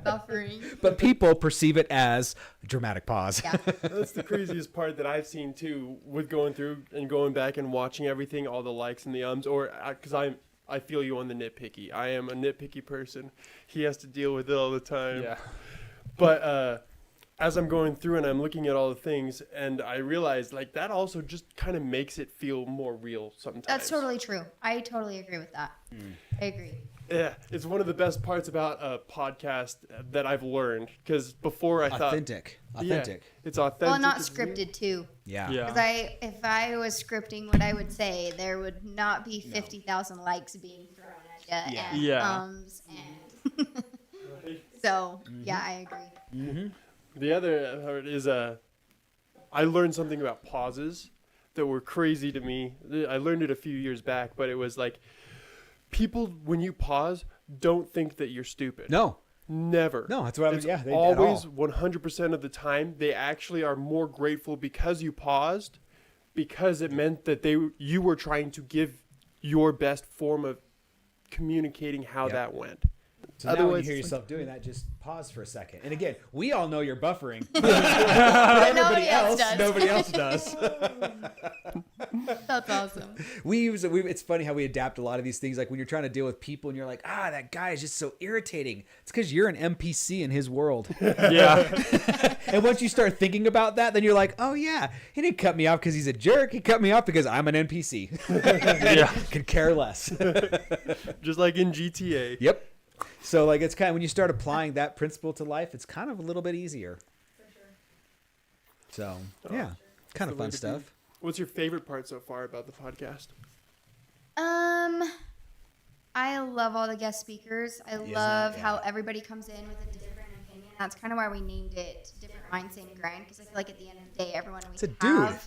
Speaker 2: Buffering.
Speaker 3: But
Speaker 1: But people perceive it as dramatic pause.
Speaker 2: Yeah.
Speaker 3: that's the craziest part that I've seen too, with going through and going back and watching everything, all the likes and the ums, or because I feel you on the nitpicky. I am a nitpicky person. He has to deal with it all the time.
Speaker 4: Yeah.
Speaker 3: But as I'm going through and I'm looking at all the things, and I realize like that also just kind of makes it feel more real sometimes.
Speaker 2: That's totally true. I totally agree with that. I agree.
Speaker 3: Yeah, it's one of the best parts about a podcast that I've learned, because before I thought
Speaker 1: Authentic.
Speaker 3: it's authentic.
Speaker 2: Well, not
Speaker 3: it's
Speaker 2: scripted too.
Speaker 1: Yeah.
Speaker 4: Yeah.
Speaker 2: Because if I was scripting what I would say, there would not be 50,000 likes being thrown at you
Speaker 1: Yeah.
Speaker 2: and
Speaker 4: Yeah.
Speaker 2: thumbs and so yeah, I agree.
Speaker 1: Mm-hmm.
Speaker 3: The other part is I learned something about pauses that were crazy to me. I learned it a few years back, but it was like, people, when you pause, don't think that you're stupid.
Speaker 1: No.
Speaker 3: Never.
Speaker 1: No, that's what I was.
Speaker 3: It's
Speaker 1: Yeah. They,
Speaker 3: always 100% of the time, they actually are more grateful because you paused, because it meant that you were trying to give your best form of communicating how
Speaker 1: Yep.
Speaker 3: that went.
Speaker 1: So now when you
Speaker 3: Otherwise,
Speaker 1: hear
Speaker 3: it's
Speaker 1: yourself doing that, just pause for a second. And again, we all know you're buffering. But
Speaker 2: Nobody else does.
Speaker 1: Nobody else does.
Speaker 2: That's awesome.
Speaker 1: It's funny how we adapt a lot of these things. Like when you're trying to deal with people and you're like, that guy is just so irritating. It's because you're an NPC in his world.
Speaker 4: Yeah.
Speaker 1: And once you start thinking about that, then you're like, oh yeah, he didn't cut me off because he's a jerk. He cut me off because I'm an NPC.
Speaker 4: Yeah.
Speaker 1: Could care less.
Speaker 3: just like in GTA.
Speaker 1: Yep. So like it's kind of when you start applying that principle to life, it's kind of a little bit easier.
Speaker 2: For sure.
Speaker 1: So yeah, kind of
Speaker 3: the way
Speaker 1: fun
Speaker 3: to
Speaker 1: stuff.
Speaker 3: What's your favorite part so far about the podcast?
Speaker 2: I love all the guest speakers. I love
Speaker 1: yeah.
Speaker 2: how everybody comes in with a different opinion. That's kind of why we named it Different Mind, Same Grind, because I feel like at the end of the day, everyone we
Speaker 1: It's a dude.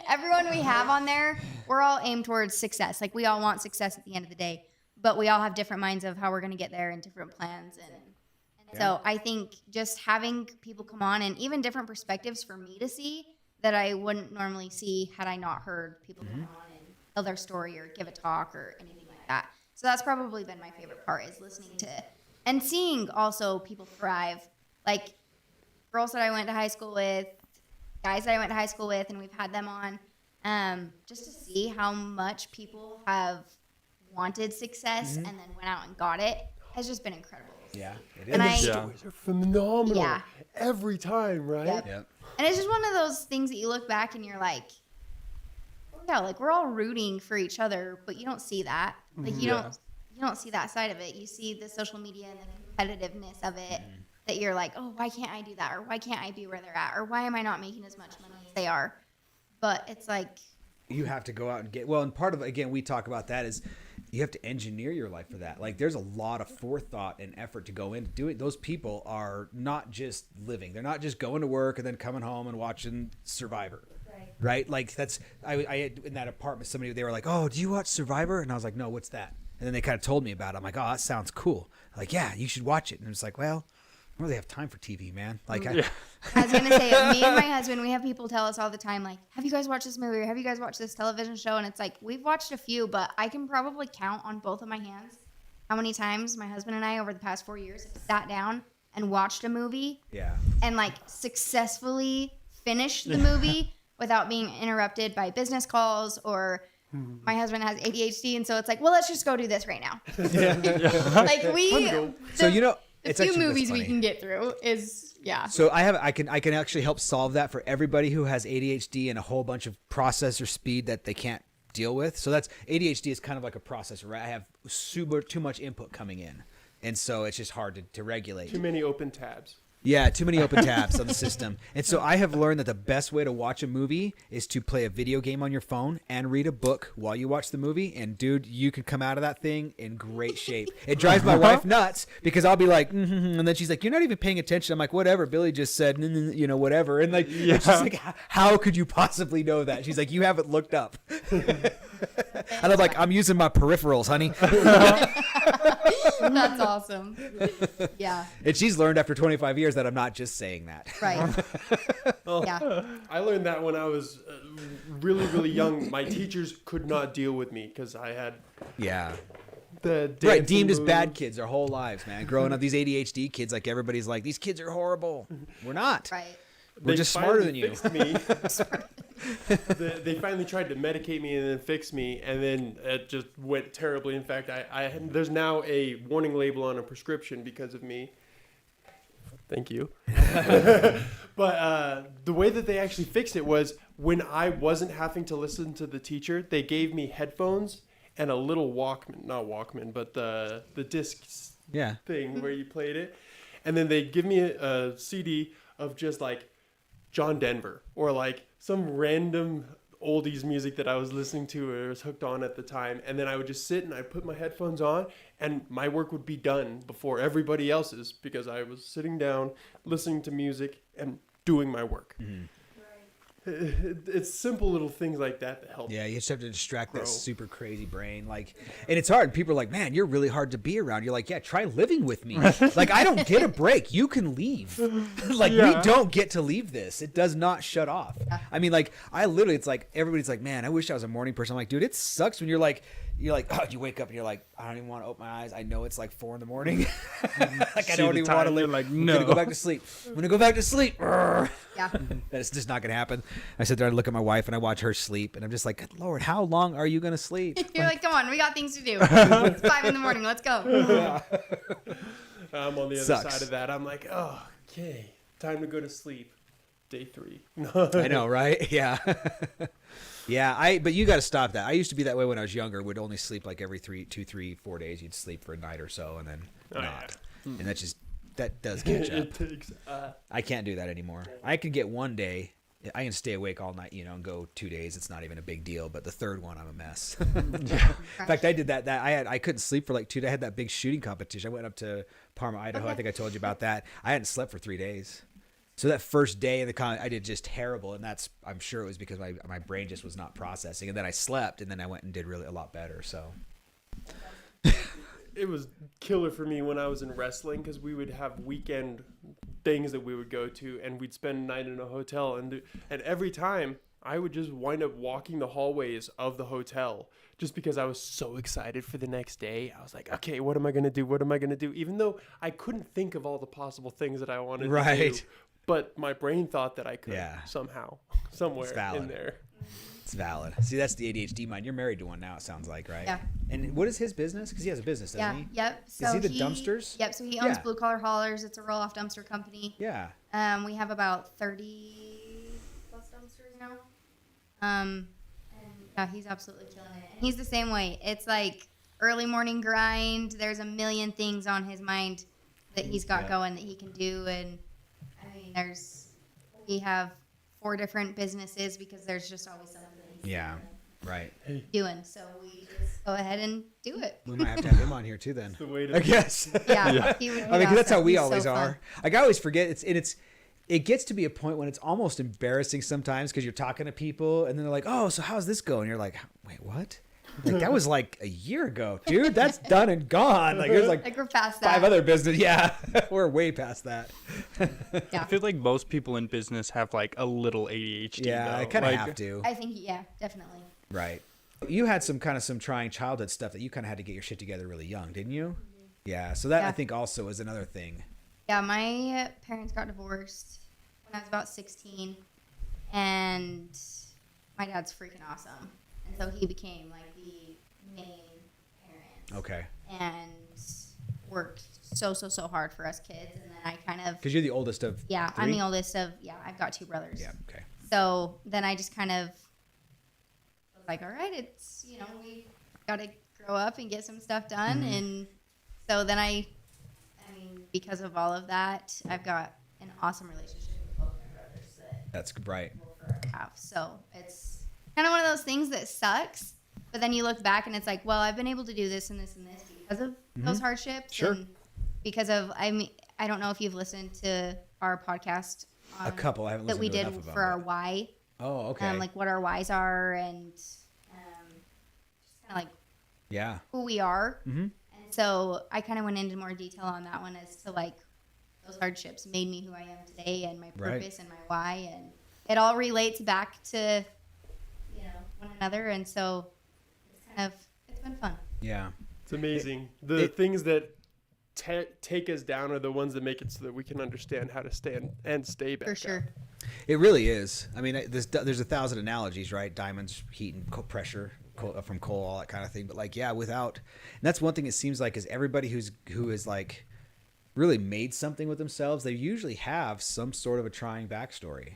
Speaker 2: everyone we have on there, we're all aimed towards success. Like we all want success at the end of the day, but we all have different minds of how we're going to get there and different plans. And so I think just having people come on and even different perspectives for me to see that I wouldn't normally see had I not heard people come on and tell their story or give a talk or anything like that. So that's probably been my favorite part, is listening to and seeing also people thrive. Like girls that I went to high school with, guys that I went to high school with, and we've had them on just to see how much people have wanted success and then went out and got it has just been incredible.
Speaker 1: Yeah, it is.
Speaker 2: And
Speaker 3: The
Speaker 2: I-
Speaker 4: Yeah.
Speaker 3: stories are phenomenal.
Speaker 2: Yeah.
Speaker 3: Every time, right?
Speaker 2: Yep.
Speaker 1: Yep.
Speaker 2: And it's just one of those things that you look back and you're like, oh yeah, like we're all rooting for each other, but you don't see that. Like you don't see that side of it. You see the social media and the competitiveness of it that you're like, oh, why can't I do that? Or why can't I be where they're at? Or why am I not making as much money as they are? But it's like,
Speaker 1: You have to go out and get, and part of, again, we talk about that is you have to engineer your life for that. Like there's a lot of forethought and effort to go into doing. Those people are not just living. They're not just going to work and then coming home and watching Survivor. Right? Like that's, I had in that apartment, somebody, they were like, oh, do you watch Survivor? And I was like, no, what's that? And then they kind of told me about it. I'm like, oh, that sounds cool. Like, yeah, you should watch it. And it's like, well, I don't really have time for TV, man. Like,
Speaker 2: I was going to say, me and my husband, we have people tell us all the time, like, have you guys watched this movie? Or have you guys watched this television show? And it's like, we've watched a few, but I can probably count on both of my hands how many times my husband and I over the past 4 years have sat down and watched a movie
Speaker 1: yeah.
Speaker 2: and like successfully finished the movie without being interrupted by business calls or my husband has ADHD. And so it's like, well, let's just go do this right now. Like
Speaker 1: So, you know,
Speaker 2: the
Speaker 1: it's
Speaker 2: few
Speaker 1: actually,
Speaker 2: movies
Speaker 1: that's
Speaker 2: we
Speaker 1: funny.
Speaker 2: can get through is, yeah.
Speaker 1: So I can actually help solve that for everybody who has ADHD and a whole bunch of processor speed that they can't deal with. So that's ADHD is kind of like a processor, right? I have too much input coming in. And so it's just hard to regulate.
Speaker 3: Too many open tabs.
Speaker 1: Yeah, too many open tabs on the system. And so I have learned that the best way to watch a movie is to play a video game on your phone and read a book while you watch the movie. And dude, you can come out of that thing in great shape. It drives my wife nuts because I'll be like, and then she's like, you're not even paying attention. I'm like, whatever. Billy just said, you know, whatever. And like, it's just like, how could you possibly know that? She's like, you haven't looked up. And I'm like, I'm using my peripherals, honey.
Speaker 2: That's awesome. Yeah.
Speaker 1: And she's learned after 25 years that I'm not just saying that.
Speaker 2: Right. Yeah.
Speaker 3: I learned that when I was really, really young. My teachers could not deal with me because I had
Speaker 1: Yeah.
Speaker 3: the
Speaker 1: Right,
Speaker 3: dancing
Speaker 1: deemed as bad
Speaker 3: moves.
Speaker 1: kids their whole lives, man. Growing up, these ADHD kids, like everybody's like, these kids are horrible. We're not.
Speaker 2: Right.
Speaker 1: We're
Speaker 3: They
Speaker 1: just smarter than
Speaker 3: finally
Speaker 1: you.
Speaker 3: fixed me. They finally tried to medicate me and then fix me, and then it just went terribly. In fact, there's now a warning label on a prescription because of me. Thank you. But the way that they actually fixed it was when I wasn't having to listen to the teacher, they gave me headphones, and a little not Walkman, but the disc
Speaker 1: Yeah.
Speaker 3: thing where you played it. And then they'd give me a CD of just like John Denver or like some random oldies music that I was listening to or was hooked on at the time. And then I would just sit and I'd put my headphones on and my work would be done before everybody else's because I was sitting down, listening to music and doing my work.
Speaker 1: Mm-hmm.
Speaker 3: It's simple little things like that help.
Speaker 1: Yeah, you just have to distract
Speaker 3: Grow.
Speaker 1: that super crazy brain. Like, and it's hard. People are like, man, you're really hard to be around. You're like, yeah, try living with me. Like, I don't get a break. You can leave. Like, we don't get to leave this. It does not shut off. I mean, like, I literally, it's like, everybody's like, man, I wish I was a morning person. I'm like, dude, it sucks when you're like, oh, you wake up and you're like, I don't even want to open my eyes. I know it's like 4 a.m. Like, I don't even want to live.
Speaker 4: Like,
Speaker 1: I'm
Speaker 4: no.
Speaker 1: gonna go back to sleep. I'm gonna go back to sleep.
Speaker 2: Yeah.
Speaker 1: That's just not gonna happen. I sit there and look at my wife and I watch her sleep and I'm just like, good Lord, how long are you gonna sleep?
Speaker 2: You're like, come on, we got things to do. It's 5 a.m. Let's go.
Speaker 3: I'm on the other
Speaker 1: Sucks.
Speaker 3: side of that. I'm like, oh, okay, time to go to sleep. Day 3.
Speaker 1: I know, right? Yeah. Yeah, but you got to stop that. I used to be that way when I was younger. Would only sleep like every 2, 3, 4 days. You'd sleep for a night or so and then not.
Speaker 3: Yeah.
Speaker 1: And that does catch up.
Speaker 3: It takes.
Speaker 1: I can't do that anymore. I can get one day. I can stay awake all night, and go 2 days. It's not even a big deal. But the third one, I'm a mess. In fact, I did that. I couldn't sleep for like 2 days. I had that big shooting competition. I went up to Parma, Idaho. I think I told you about that. I hadn't slept for 3 days. So that first day in the I did just terrible, and I'm sure it was because my brain just was not processing. And then I slept, and then I went and did really a lot better. So
Speaker 3: It was killer for me when I was in wrestling because we would have weekend things that we would go to, and we'd spend a night in a hotel, and every time I would just wind up walking the hallways of the hotel just because I was so excited for the next day. I was like, okay, what am I gonna do? What am I gonna do? Even though I couldn't think of all the possible things that I wanted to do. But my brain thought that I could somehow, somewhere in there.
Speaker 1: It's valid. See, that's the ADHD mind. You're married to one now, it sounds like, right?
Speaker 2: Yeah.
Speaker 1: And what is his business? Because he has a business, doesn't he?
Speaker 2: Yep. So
Speaker 1: is he the dumpsters?
Speaker 2: Yep. So he owns Blue Collar Haulers. It's a roll-off dumpster company.
Speaker 1: Yeah.
Speaker 2: We have about 30 plus dumpsters now. And yeah, he's absolutely killing it. And he's the same way. It's like early morning grind. There's a million things on his mind that he's got going that he can do. And I mean, we have 4 different businesses because there's just always something that he's doing. So we just go ahead and do it.
Speaker 1: We might have to have him on here too then.
Speaker 3: The way to
Speaker 1: I guess.
Speaker 2: Yeah. He would be
Speaker 1: I mean, 'cause that's how
Speaker 2: awesome.
Speaker 1: we
Speaker 2: He's
Speaker 1: always
Speaker 2: so fun.
Speaker 1: are. Like, I always forget. It gets to be a point when it's almost embarrassing sometimes because you're talking to people and then they're like, "Oh, so how's this going?" You're like, "Wait, what?" Like, that was like a year ago, dude. That's done and gone. Like, there's like
Speaker 2: we're past that.
Speaker 1: 5 other business. Yeah, we're way past that.
Speaker 2: Yeah.
Speaker 4: I feel like most people in business have like a little ADHD.
Speaker 1: Yeah,
Speaker 4: though.
Speaker 1: I kind of
Speaker 4: Like,
Speaker 1: have to.
Speaker 2: I think, yeah, definitely.
Speaker 1: Right. You had some trying childhood stuff that you kind of had to get your shit together really young, didn't you? Yeah. So that I think also is another thing.
Speaker 2: Yeah, my parents got divorced when I was about 16, and my dad's freaking awesome. And so he became like the main parent.
Speaker 1: Okay.
Speaker 2: And worked so hard for us kids. And then I kind of,
Speaker 1: Because you're the oldest of.
Speaker 2: I'm
Speaker 1: 3?
Speaker 2: the oldest of, I've got 2 brothers.
Speaker 1: Yeah. Okay.
Speaker 2: So then I just kind of was like, all right, it's, we got to grow up and get some stuff done.
Speaker 1: Mm-hmm.
Speaker 2: And so then I mean, because of all of that, I've got an awesome relationship with both my brothers
Speaker 1: That's right.
Speaker 2: we'll forever have. So it's kind of one of those things that sucks, but then you look back and it's like, well, I've been able to do this and this and this because of those hardships.
Speaker 1: Sure.
Speaker 2: And because of, I mean, I don't know if you've listened to our podcast
Speaker 1: A couple. I haven't
Speaker 2: that
Speaker 1: listened
Speaker 2: we
Speaker 1: to
Speaker 2: did
Speaker 1: enough of them,
Speaker 2: for our
Speaker 1: but-
Speaker 2: why.
Speaker 1: Oh, okay.
Speaker 2: Like what our whys are and just kind of like
Speaker 1: Yeah.
Speaker 2: who we are.
Speaker 1: Mm-hmm.
Speaker 2: And so I kind of went into more detail on that one as to like those hardships made me who I am today and my purpose and my why. And it all relates back to, one another. And so it's been fun.
Speaker 1: Yeah.
Speaker 3: It's amazing. The things that take us down are the ones that make it so that we can understand how to stand and stay back
Speaker 2: For sure.
Speaker 3: up.
Speaker 1: It really is. I mean, there's 1,000 analogies, right? Diamonds, heat, and pressure from coal, all that kind of thing. But like, yeah, and that's one thing it seems like is everybody who is like really made something with themselves, they usually have some sort of a trying backstory.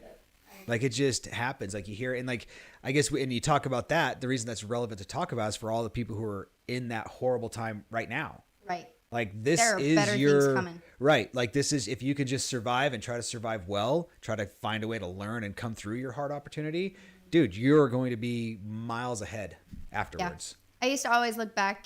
Speaker 2: I
Speaker 1: Like it just happens. Like you hear it, and like I guess and you talk about that. The reason that's relevant to talk about is for all the people who are in that horrible time right now.
Speaker 2: Right.
Speaker 1: Like this
Speaker 2: There are
Speaker 1: is
Speaker 2: better
Speaker 1: your
Speaker 2: things coming.
Speaker 1: right. Like this is if you can just survive and try to survive well, try to find a way to learn and come through your hard opportunity, dude, you're going to be miles ahead afterwards.
Speaker 2: I used to always look back,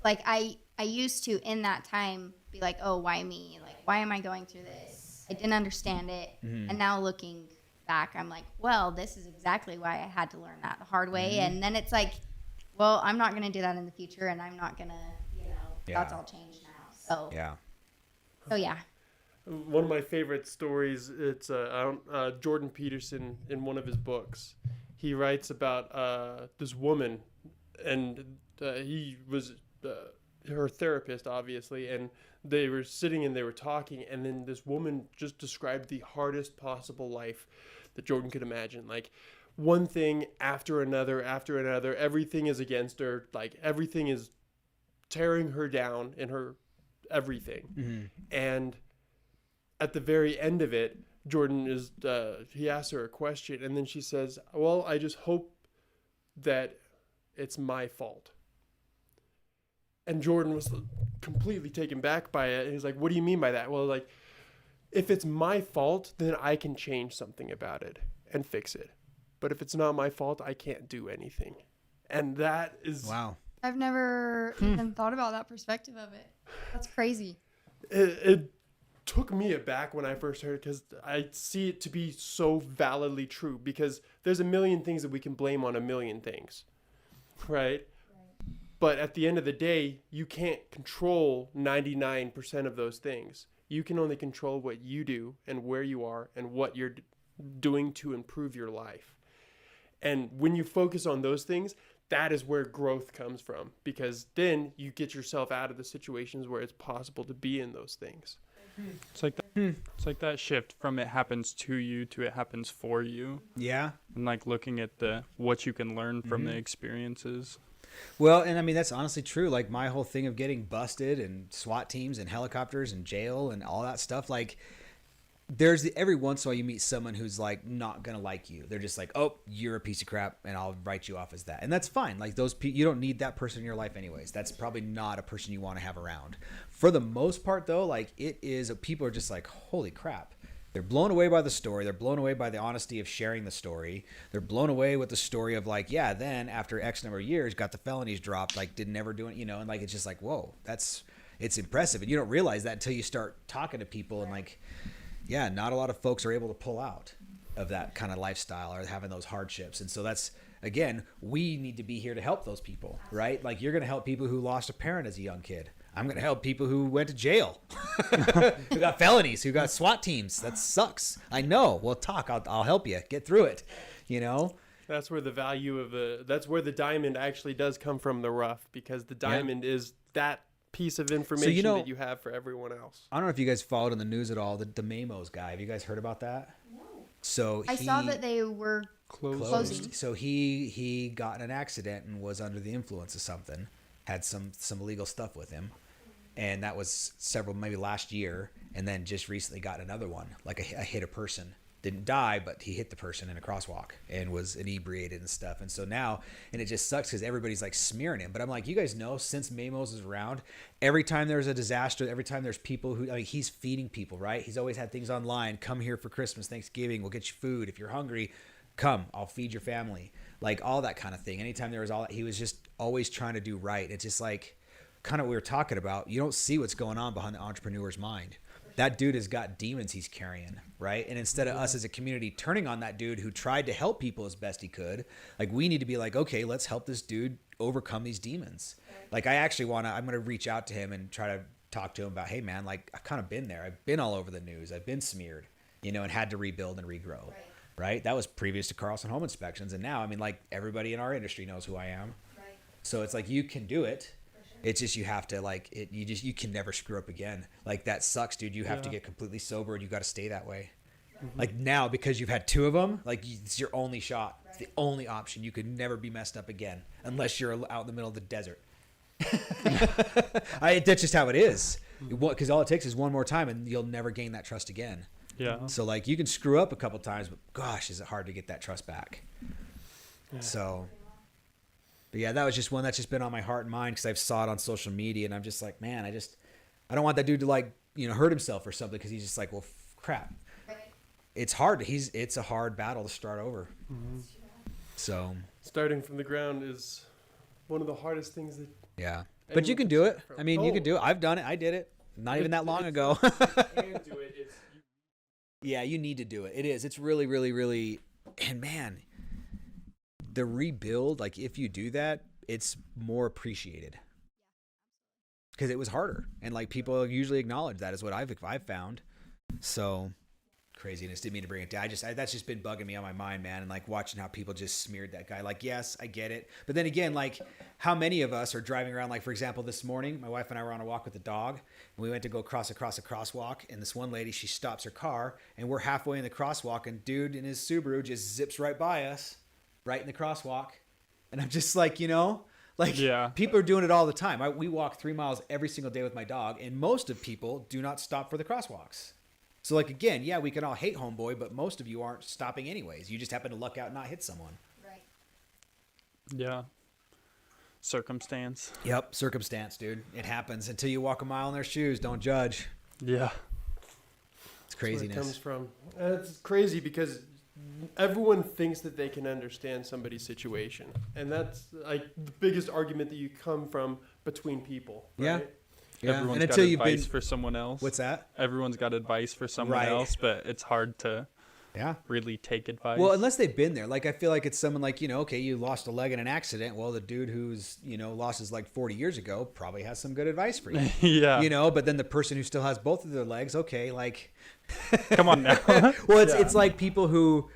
Speaker 2: like I used to in that time be like, oh, why me? Like, why am I going through this? I didn't understand it. And now looking back, I'm like, well, this is exactly why I had to learn that the hard way. And then it's like, well, I'm not going to do that in the future, and I'm not going to, that's all changed now. So yeah.
Speaker 3: One of my favorite stories, it's Jordan Peterson in one of his books. He writes about this woman, and he was her therapist, obviously, and they were sitting and they were talking, and then this woman just described the hardest possible life that Jordan could imagine. Like, one thing after another, everything is against her. Like, everything is tearing her down in her everything. And at the very end of it, Jordan is he asks her a question, and then she says, well, I just hope that it's my fault. And Jordan was completely taken back by it. And he's like, what do you mean by that? Well, like, if it's my fault, then I can change something about it and fix it. But if it's not my fault, I can't do anything. And that is...
Speaker 1: Wow.
Speaker 2: I've never even thought about that perspective of it. That's crazy.
Speaker 3: It took me aback when I first heard it, because I see it to be so validly true, because there's a million things that we can blame on a million things, right? But at the end of the day, you can't control 99% of those things. You can only control what you do and where you are and what you're doing to improve your life. And when you focus on those things, that is where growth comes from, because then you get yourself out of the situations where it's possible to be in those things.
Speaker 4: It's like that shift from it happens to you to it happens for you.
Speaker 1: Yeah.
Speaker 4: And like looking at what you can learn from the experiences.
Speaker 1: Well, and I mean, that's honestly true. Like my whole thing of getting busted and SWAT teams and helicopters and jail and all that stuff, like every once in a while you meet someone who's like not going to like you. They're just like, oh, you're a piece of crap and I'll write you off as that. And that's fine. Like those people, you don't need that person in your life anyways. That's probably not a person you want to have around. For the most part though, like people are just like, holy crap. They're blown away by the story. They're blown away by the honesty of sharing the story. They're blown away with the story of like, yeah, then after X number of years, got the felonies dropped, like didn't ever do it, and like, it's just like, whoa, it's impressive. And you don't realize that until you start talking to people and like, yeah, not a lot of folks are able to pull out of that kind of lifestyle or having those hardships. And so that's, again, we need to be here to help those people, right? Like you're going to help people who lost a parent as a young kid. I'm going to help people who went to jail, who got felonies, who got SWAT teams. That sucks. I know. Well, I'll help you get through it, That's
Speaker 3: where the value of that's where the diamond actually does come from the rough, because the diamond is that piece of information that you have for everyone else.
Speaker 1: I don't know if you guys followed in the news at all, the Mamos guy. Have you guys heard about that? No. So
Speaker 2: I saw that they were closing.
Speaker 1: So he got in an accident and was under the influence of something, had some illegal stuff with him. And that was maybe last year. And then just recently got another one, like a hit a person. Didn't die, but he hit the person in a crosswalk and was inebriated and stuff. And so now, and it just sucks because everybody's like smearing him. But I'm like, you guys know, since Mamos is around, every time there's a disaster, every time there's people he's feeding people, right? He's always had things online. Come here for Christmas, Thanksgiving. We'll get you food. If you're hungry, come. I'll feed your family. Like all that kind of thing. Anytime there was all that, he was just always trying to do right. It's just like kind of what we were talking about. You don't see what's going on behind the entrepreneur's mind. That dude has got demons he's carrying, right? And instead of us as a community turning on that dude who tried to help people as best he could, like we need to be like, okay, let's help this dude overcome these demons. Like I'm going to reach out to him and try to talk to him about, hey man, like I've kind of been there. I've been all over the news. I've been smeared, and had to rebuild and regrow, right? That was previous to Carlson Home Inspections. And now, I mean, like everybody in our industry knows who I am. Right. So it's like, you can do it. It's just, you have to you can never screw up again. Like that sucks, dude. You have to get completely sober and you got to stay that way. Mm-hmm. Like now, because you've had two of them, like it's your only shot. Right. It's the only option. You could never be messed up again unless you're out in the middle of the desert. That's just how it is. Because all it takes is one more time and you'll never gain that trust again.
Speaker 4: Yeah.
Speaker 1: So like you can screw up a couple times, but gosh, is it hard to get that trust back. So, but yeah, that was just one that's just been on my heart and mind because I've saw it on social media and I'm just like, man, I don't want that dude to like, hurt himself or something because he's just like, well, crap. It's hard. It's a hard battle to start over.
Speaker 3: Mm-hmm.
Speaker 1: So
Speaker 3: Starting from the ground is one of the hardest things that.
Speaker 1: yeah, but you can do it. I mean, you can do it. I've done it. I did it. Not even that long ago.
Speaker 3: You can do it.
Speaker 1: Yeah, you need to do it. It is. It's really, really, really, and man, the rebuild, like if you do that, it's more appreciated because it was harder. And like people usually acknowledge that is what I've found. So craziness. Didn't mean to bring it down. That's just been bugging me on my mind, man. And like watching how people just smeared that guy. Like, yes, I get it. But then again, like how many of us are driving around? Like, for example, this morning, my wife and I were on a walk with the dog and we went to go across a crosswalk. And this one lady, she stops her car and we're halfway in the crosswalk and dude in his Subaru just zips right by us, right in the crosswalk. And I'm just like, people are doing it all the time. We walk 3 miles every single day with my dog and most of people do not stop for the crosswalks. So like, again, yeah, we can all hate homeboy, but most of you aren't stopping anyways. You just happen to luck out and not hit someone.
Speaker 2: Right.
Speaker 4: Yeah. Circumstance.
Speaker 1: Yep. Circumstance, dude. It happens. Until you walk a mile in their shoes, don't judge.
Speaker 4: Yeah.
Speaker 1: It's craziness.
Speaker 3: That's where it comes from. And it's crazy because everyone thinks that they can understand somebody's situation. And that's like the biggest argument that you come from between people. Right?
Speaker 1: Yeah. Yeah.
Speaker 4: Everyone's
Speaker 1: And
Speaker 4: got
Speaker 1: until you've
Speaker 4: advice
Speaker 1: been,
Speaker 4: for someone else.
Speaker 1: what's that?
Speaker 4: Everyone's got advice for someone
Speaker 1: Right.
Speaker 4: else, but it's hard to really take advice.
Speaker 1: Well, unless they've been there. Like, I feel like it's someone like, okay, you lost a leg in an accident. Well, the dude who's, lost his leg 40 years ago probably has some good advice for you.
Speaker 4: Yeah.
Speaker 1: But then the person who still has both of their legs, okay, like.
Speaker 4: Come on now.
Speaker 1: Well, it's like people who,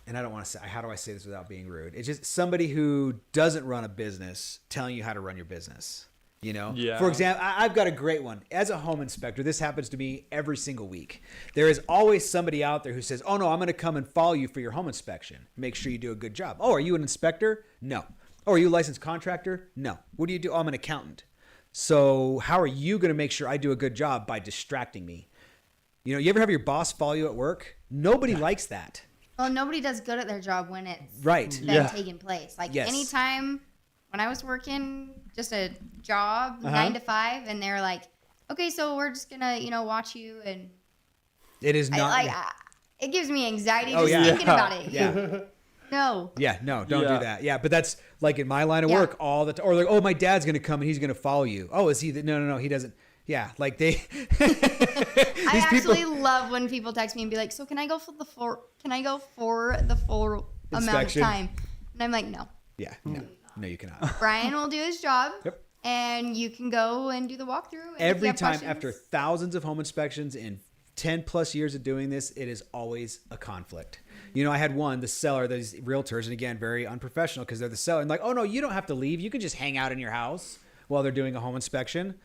Speaker 1: and I don't want to say, how do I say this without being rude? It's just somebody who doesn't run a business telling you how to run your business.
Speaker 4: Yeah.
Speaker 1: For example, I've got a great one. As a home inspector, this happens to me every single week. There is always somebody out there who says, oh no, I'm going to come and follow you for your home inspection. Make sure you do a good job. Oh, are you an inspector? No. Oh, are you a licensed contractor? No. What do you do? Oh, I'm an accountant. So how are you going to make sure I do a good job by distracting me? You ever have your boss follow you at work? Nobody likes that.
Speaker 2: Well, nobody does good at their job when it's
Speaker 1: Right.
Speaker 2: been taking place. Like
Speaker 1: Yes.
Speaker 2: anytime when I was working just a job 9 to 5 and they're like, okay, so we're just gonna, watch you, and
Speaker 1: It is not.
Speaker 2: it gives me anxiety
Speaker 1: Oh,
Speaker 2: just
Speaker 1: yeah.
Speaker 2: thinking about it.
Speaker 1: Yeah.
Speaker 2: No.
Speaker 1: Yeah, no, don't
Speaker 4: Yeah.
Speaker 1: do that. Yeah, but that's like in my line of
Speaker 2: Yeah.
Speaker 1: work all the time. Or like, oh, my dad's going to come and he's going to follow you. Oh, is he? No, he doesn't. Yeah, like they.
Speaker 2: I actually love when people text me and be like, so can I go for the full amount of
Speaker 1: Inspection.
Speaker 2: time? And I'm like, no.
Speaker 1: Yeah, no, you cannot.
Speaker 2: Brian will do his job.
Speaker 1: Yep.
Speaker 2: And you can go and do the walkthrough. And if you
Speaker 1: Every
Speaker 2: have
Speaker 1: time
Speaker 2: questions-
Speaker 1: after thousands of home inspections in 10 plus years of doing this, it is always a conflict. I had the seller, these realtors, and again, very unprofessional because they're the seller. And like, oh no, you don't have to leave. You can just hang out in your house while they're doing a home inspection.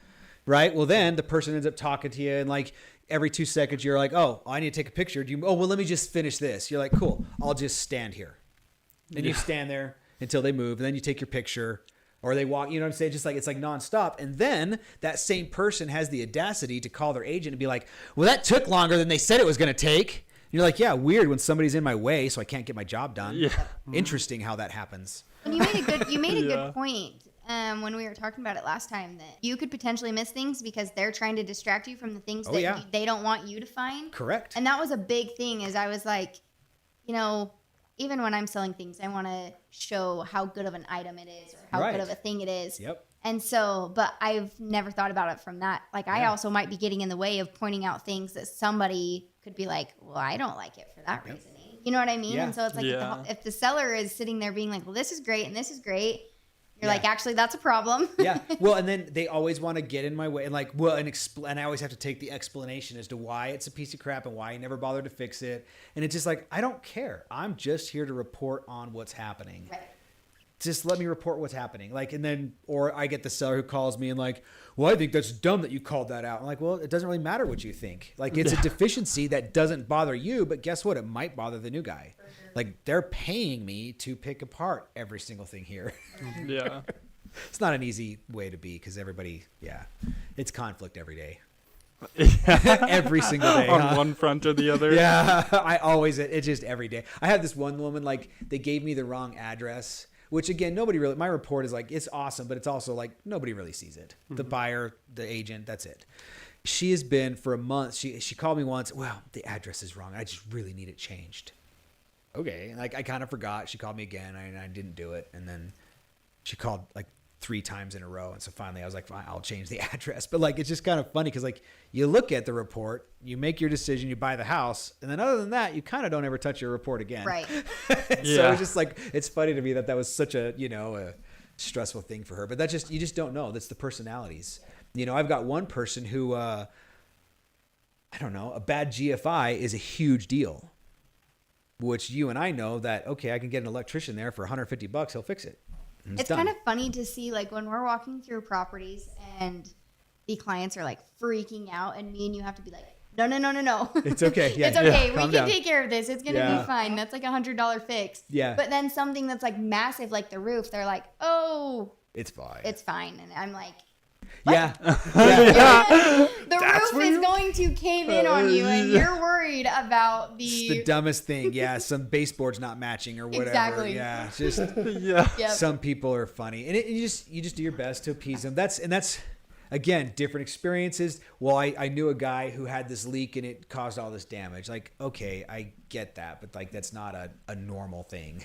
Speaker 1: Right. Well, then the person ends up talking to you and like every 2 seconds you're like, oh, I need to take a picture. Well, let me just finish this. You're like, cool, I'll just stand here. And you stand there until they move and then you take your picture or they walk, you know what I'm saying? Just like, it's like nonstop. And then that same person has the audacity to call their agent and be like, well, that took longer than they said it was going to take. And you're like, yeah, weird when somebody's in my way so I can't get my job done.
Speaker 4: Yeah.
Speaker 1: Interesting how that happens.
Speaker 2: And you made a
Speaker 4: Yeah.
Speaker 2: good point when we were talking about it last time that you could potentially miss things because they're trying to distract you from the things
Speaker 1: Oh,
Speaker 2: that
Speaker 1: yeah.
Speaker 2: they don't want you to find.
Speaker 1: Correct.
Speaker 2: And that was a big thing. Is I was like, even when I'm selling things, I want to show how good of an item it is or how
Speaker 1: Right.
Speaker 2: good of a thing it is.
Speaker 1: Yep.
Speaker 2: And so, but I've never thought about it from that. Like, I
Speaker 1: Yeah.
Speaker 2: also might be getting in the way of pointing out things that somebody could be like, well, I don't like it for that
Speaker 1: Yep.
Speaker 2: reasoning. You know what I mean?
Speaker 1: Yeah.
Speaker 2: And so it's like,
Speaker 4: Yeah.
Speaker 2: if the seller is sitting there being like, well, this is great and this is great, you're
Speaker 1: Yeah.
Speaker 2: like, actually, that's a problem.
Speaker 1: Yeah. Well, and then they always want to get in my way and like, well, and I always have to take the explanation as to why it's a piece of crap and why I never bothered to fix it. And it's just like, I don't care. I'm just here to report on what's happening.
Speaker 2: Right.
Speaker 1: Just let me report what's happening. Like, and then, or I get the seller who calls me and like, well, I think that's dumb that you called that out. I'm like, well, it doesn't really matter what you think. Like, it's a deficiency that doesn't bother you, but guess what? It might bother the new guy. Like, they're paying me to pick apart every single thing here.
Speaker 4: Yeah.
Speaker 1: It's not an easy way to be because everybody, it's conflict every day. Every single day.
Speaker 4: On one front or the other.
Speaker 1: Yeah, it's just every day. I had this one woman, like, they gave me the wrong address, which again, nobody really, my report is like, it's awesome, but it's also like, nobody really sees it. The buyer, the agent, that's it. She has been for a month. She called me once. Well, the address is wrong. I just really need it changed. Okay. Like, I kind of forgot. She called me again and I didn't do it. And then she called like 3 times in a row. And so finally I was like, fine, I'll change the address. But like, it's just kind of funny because like you look at the report, you make your decision, you buy the house. And then other than that, you kind of don't ever touch your report again.
Speaker 2: Right.
Speaker 1: So it's just like, it's funny to me that was such a, a stressful thing for her. But that just, you just don't know. That's the personalities. I've got one person who, I don't know, a bad GFI is a huge deal, which you and I know that, okay, I can get an electrician there for $150. He'll fix it. And
Speaker 2: It's
Speaker 1: done.
Speaker 2: kind of funny to see, like, when we're walking through properties and the clients are like freaking out and me and you have to be like, no.
Speaker 1: It's okay. Yeah,
Speaker 2: it's okay. We
Speaker 1: calm
Speaker 2: can
Speaker 1: down.
Speaker 2: take care of this. It's going to be fine. That's like $100 fix.
Speaker 1: Yeah.
Speaker 2: But then something that's like massive, like the roof, they're like, oh,
Speaker 1: It's fine.
Speaker 2: it's fine. And I'm like,
Speaker 1: Yeah.
Speaker 2: the
Speaker 3: That's
Speaker 2: roof
Speaker 3: where
Speaker 2: is
Speaker 3: you-
Speaker 2: going to cave in on you and you're worried about
Speaker 1: It's the dumbest thing. Yeah. Some baseboards not matching or whatever.
Speaker 2: Exactly.
Speaker 1: Yeah. It's just
Speaker 4: Yeah.
Speaker 2: Yep.
Speaker 1: some people are funny and you just do your best to appease them. That's again, different experiences. Well, I knew a guy who had this leak and it caused all this damage. Like, okay, I get that, but like, that's not a normal thing.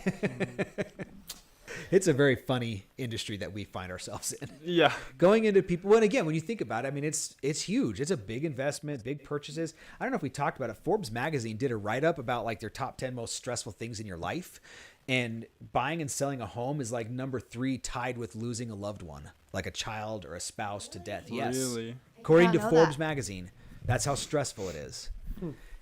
Speaker 1: It's a very funny industry that we find ourselves in.
Speaker 4: Yeah.
Speaker 1: Going into people, and again, when you think about it, I mean, it's huge. It's a big investment, big purchases. I don't know if we talked about it. Forbes magazine did a write-up about like their top 10 most stressful things in your life. And buying and selling a home is like number 3, tied with losing a loved one, like a child or a spouse to death. Yes.
Speaker 4: Really?
Speaker 1: According
Speaker 2: I
Speaker 1: to
Speaker 2: did not know
Speaker 1: Forbes
Speaker 2: that.
Speaker 1: magazine, that's how stressful it is.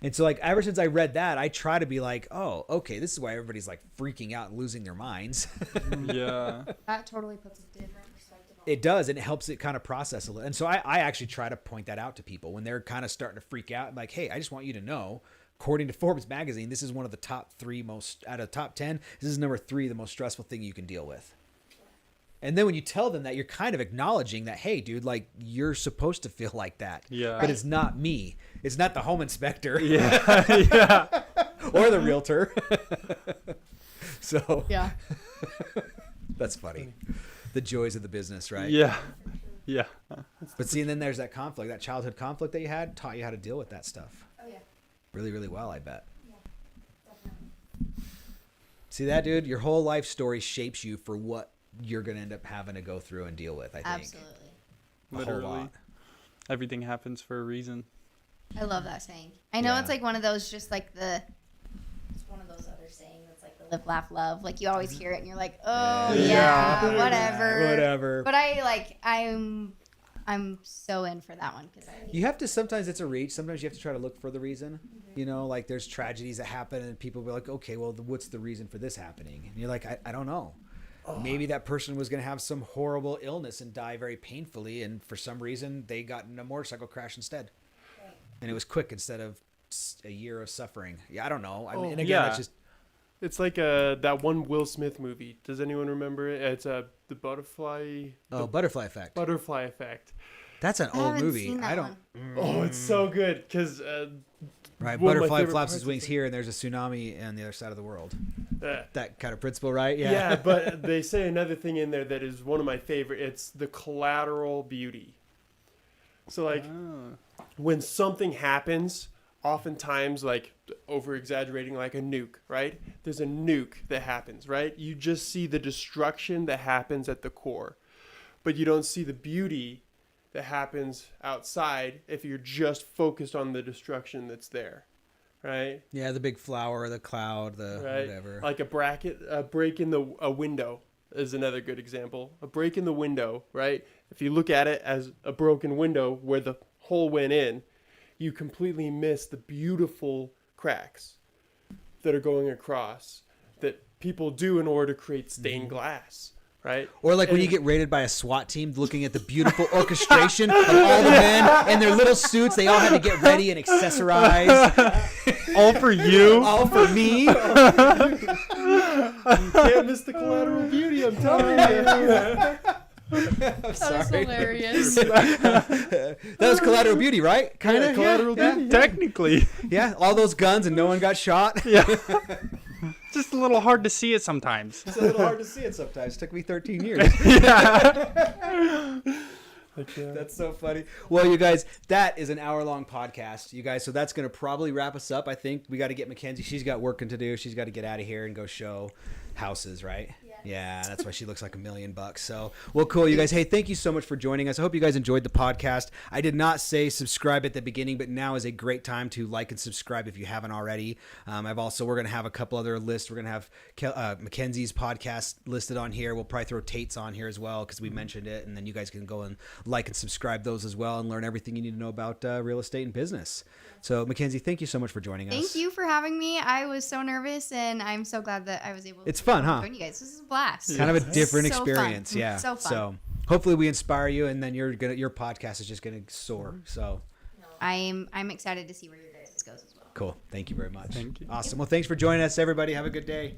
Speaker 1: And so like ever since I read that, I try to be like, oh, okay, this is why everybody's like freaking out and losing their minds.
Speaker 4: Yeah.
Speaker 2: That totally puts a different perspective on
Speaker 1: It does, and it helps it kind of process a little. And so I actually try to point that out to people when they're kind of starting to freak out. I'm like, hey, I just want you to know, according to Forbes magazine, this is one of the top 3 most, out of the top 10, this is number 3, the most stressful thing you can deal with. And then when you tell them that, you're kind of acknowledging that, hey, dude, like, you're supposed to feel like that.
Speaker 4: Yeah.
Speaker 1: But it's not me. It's not the home inspector.
Speaker 4: Yeah. Yeah.
Speaker 1: Or the realtor. So
Speaker 2: Yeah.
Speaker 1: that's funny. The joys of the business, right?
Speaker 4: Yeah. Yeah.
Speaker 1: But see, and then there's that conflict, that childhood conflict that you had, taught you how to deal with that stuff.
Speaker 2: Oh, yeah.
Speaker 1: Really, really well, I bet.
Speaker 2: Yeah. Definitely.
Speaker 1: See that, dude? Your whole life story shapes you for what you're going to end up having to go through and deal with, I think.
Speaker 2: Absolutely.
Speaker 1: A whole
Speaker 4: Literally.
Speaker 1: lot.
Speaker 4: Everything happens for a reason.
Speaker 2: I love that saying. I know
Speaker 1: Yeah.
Speaker 2: it's like one of those, just like it's one of those other sayings that's like the live, laugh, love. Like you always hear it and you're like, oh
Speaker 4: Yeah.
Speaker 2: yeah, whatever.
Speaker 1: Whatever.
Speaker 2: But I'm so in for that one because
Speaker 1: You have to, sometimes it's a reach. Sometimes you have to try to look for the reason. You know, like there's tragedies that happen and people be like, okay, well, what's the reason for this happening? And you're like, I don't know. Maybe that person was going to have some horrible illness and die very painfully. And for some reason, they got in a motorcycle crash instead. And it was quick instead of a year of suffering. Yeah, I don't know. I mean, and again,
Speaker 4: yeah.
Speaker 1: it's just,
Speaker 3: It's like that one Will Smith movie. Does anyone remember it? It's the butterfly.
Speaker 1: oh, butterfly effect.
Speaker 3: Butterfly effect.
Speaker 1: That's an
Speaker 2: I
Speaker 1: old
Speaker 2: haven't
Speaker 1: movie.
Speaker 2: seen that
Speaker 1: I don't.
Speaker 2: one.
Speaker 3: Oh, it's so good because
Speaker 1: Right,
Speaker 3: one of my
Speaker 1: butterfly
Speaker 3: favorite
Speaker 1: flaps
Speaker 3: parts
Speaker 1: his
Speaker 3: is
Speaker 1: wings
Speaker 3: the-
Speaker 1: here, and there's a tsunami on the other side of the world.
Speaker 3: uh,
Speaker 1: That kind of principle, right?
Speaker 3: yeah. But they say another thing in there that is one of my favorite. It's the collateral beauty. So like
Speaker 4: Oh.
Speaker 3: when something happens, oftentimes like over exaggerating, like a nuke, right? There's a nuke that happens, right? You just see the destruction that happens at the core, but you don't see the beauty that happens outside if you're just focused on the destruction that's there, right?
Speaker 1: Yeah, the big flower, the cloud, the
Speaker 3: Right.
Speaker 1: whatever.
Speaker 3: Like a break in a window is another good example. A break in the window, right? If you look at it as a broken window where the hole went in, you completely miss the beautiful cracks that are going across that people do in order to create stained glass, right?
Speaker 1: Or like when you get raided by a SWAT team, looking at the beautiful orchestration of all the men in their little suits. They all had to get ready and accessorize.
Speaker 4: All for you.
Speaker 1: All for me.
Speaker 3: You can't miss the collateral beauty, I'm telling you.
Speaker 1: I'm
Speaker 2: That was
Speaker 1: sorry.
Speaker 2: hilarious.
Speaker 1: That was Collateral Beauty, right? Kind of
Speaker 3: Collateral
Speaker 1: yeah,
Speaker 3: Beauty.
Speaker 4: Technically.
Speaker 1: yeah, all those guns and no one got shot.
Speaker 4: Yeah. Just a little hard to see it sometimes.
Speaker 1: It's a little hard to see it sometimes. It took me 13 years. That's so funny. Well, you guys, that is an hour-long podcast, you guys. So that's going to probably wrap us up. I think we got to get Mackenzie. She's got working to do. She's got to get out of here and go show houses, right? Yeah, that's why she looks like $1 million. So, well, cool, you guys. Hey, thank you so much for joining us. I hope you guys enjoyed the podcast. I did not say subscribe at the beginning, but now is a great time to like and subscribe if you haven't already. We're going to have a couple other lists. We're going to have Mackenzie's podcast listed on here. We'll probably throw Tate's on here as well because we mentioned it, and then you guys can go and like and subscribe those as well and learn everything you need to know about real estate and business. So, Mackenzie, thank you so much for joining us.
Speaker 2: Thank you for having me. I was so nervous, and I'm so glad that I was able to
Speaker 1: It's fun, huh?
Speaker 2: join you guys. This is a blast.
Speaker 1: Kind of a different
Speaker 2: So fun.
Speaker 1: experience, yeah.
Speaker 2: So fun.
Speaker 1: So hopefully we inspire you, and then your podcast is just gonna soar. So
Speaker 2: I'm excited to see where your guys' goes as well.
Speaker 1: cool. Thank you very much.
Speaker 4: Thank you.
Speaker 1: Awesome. Well, thanks for joining us, everybody. Have a good day.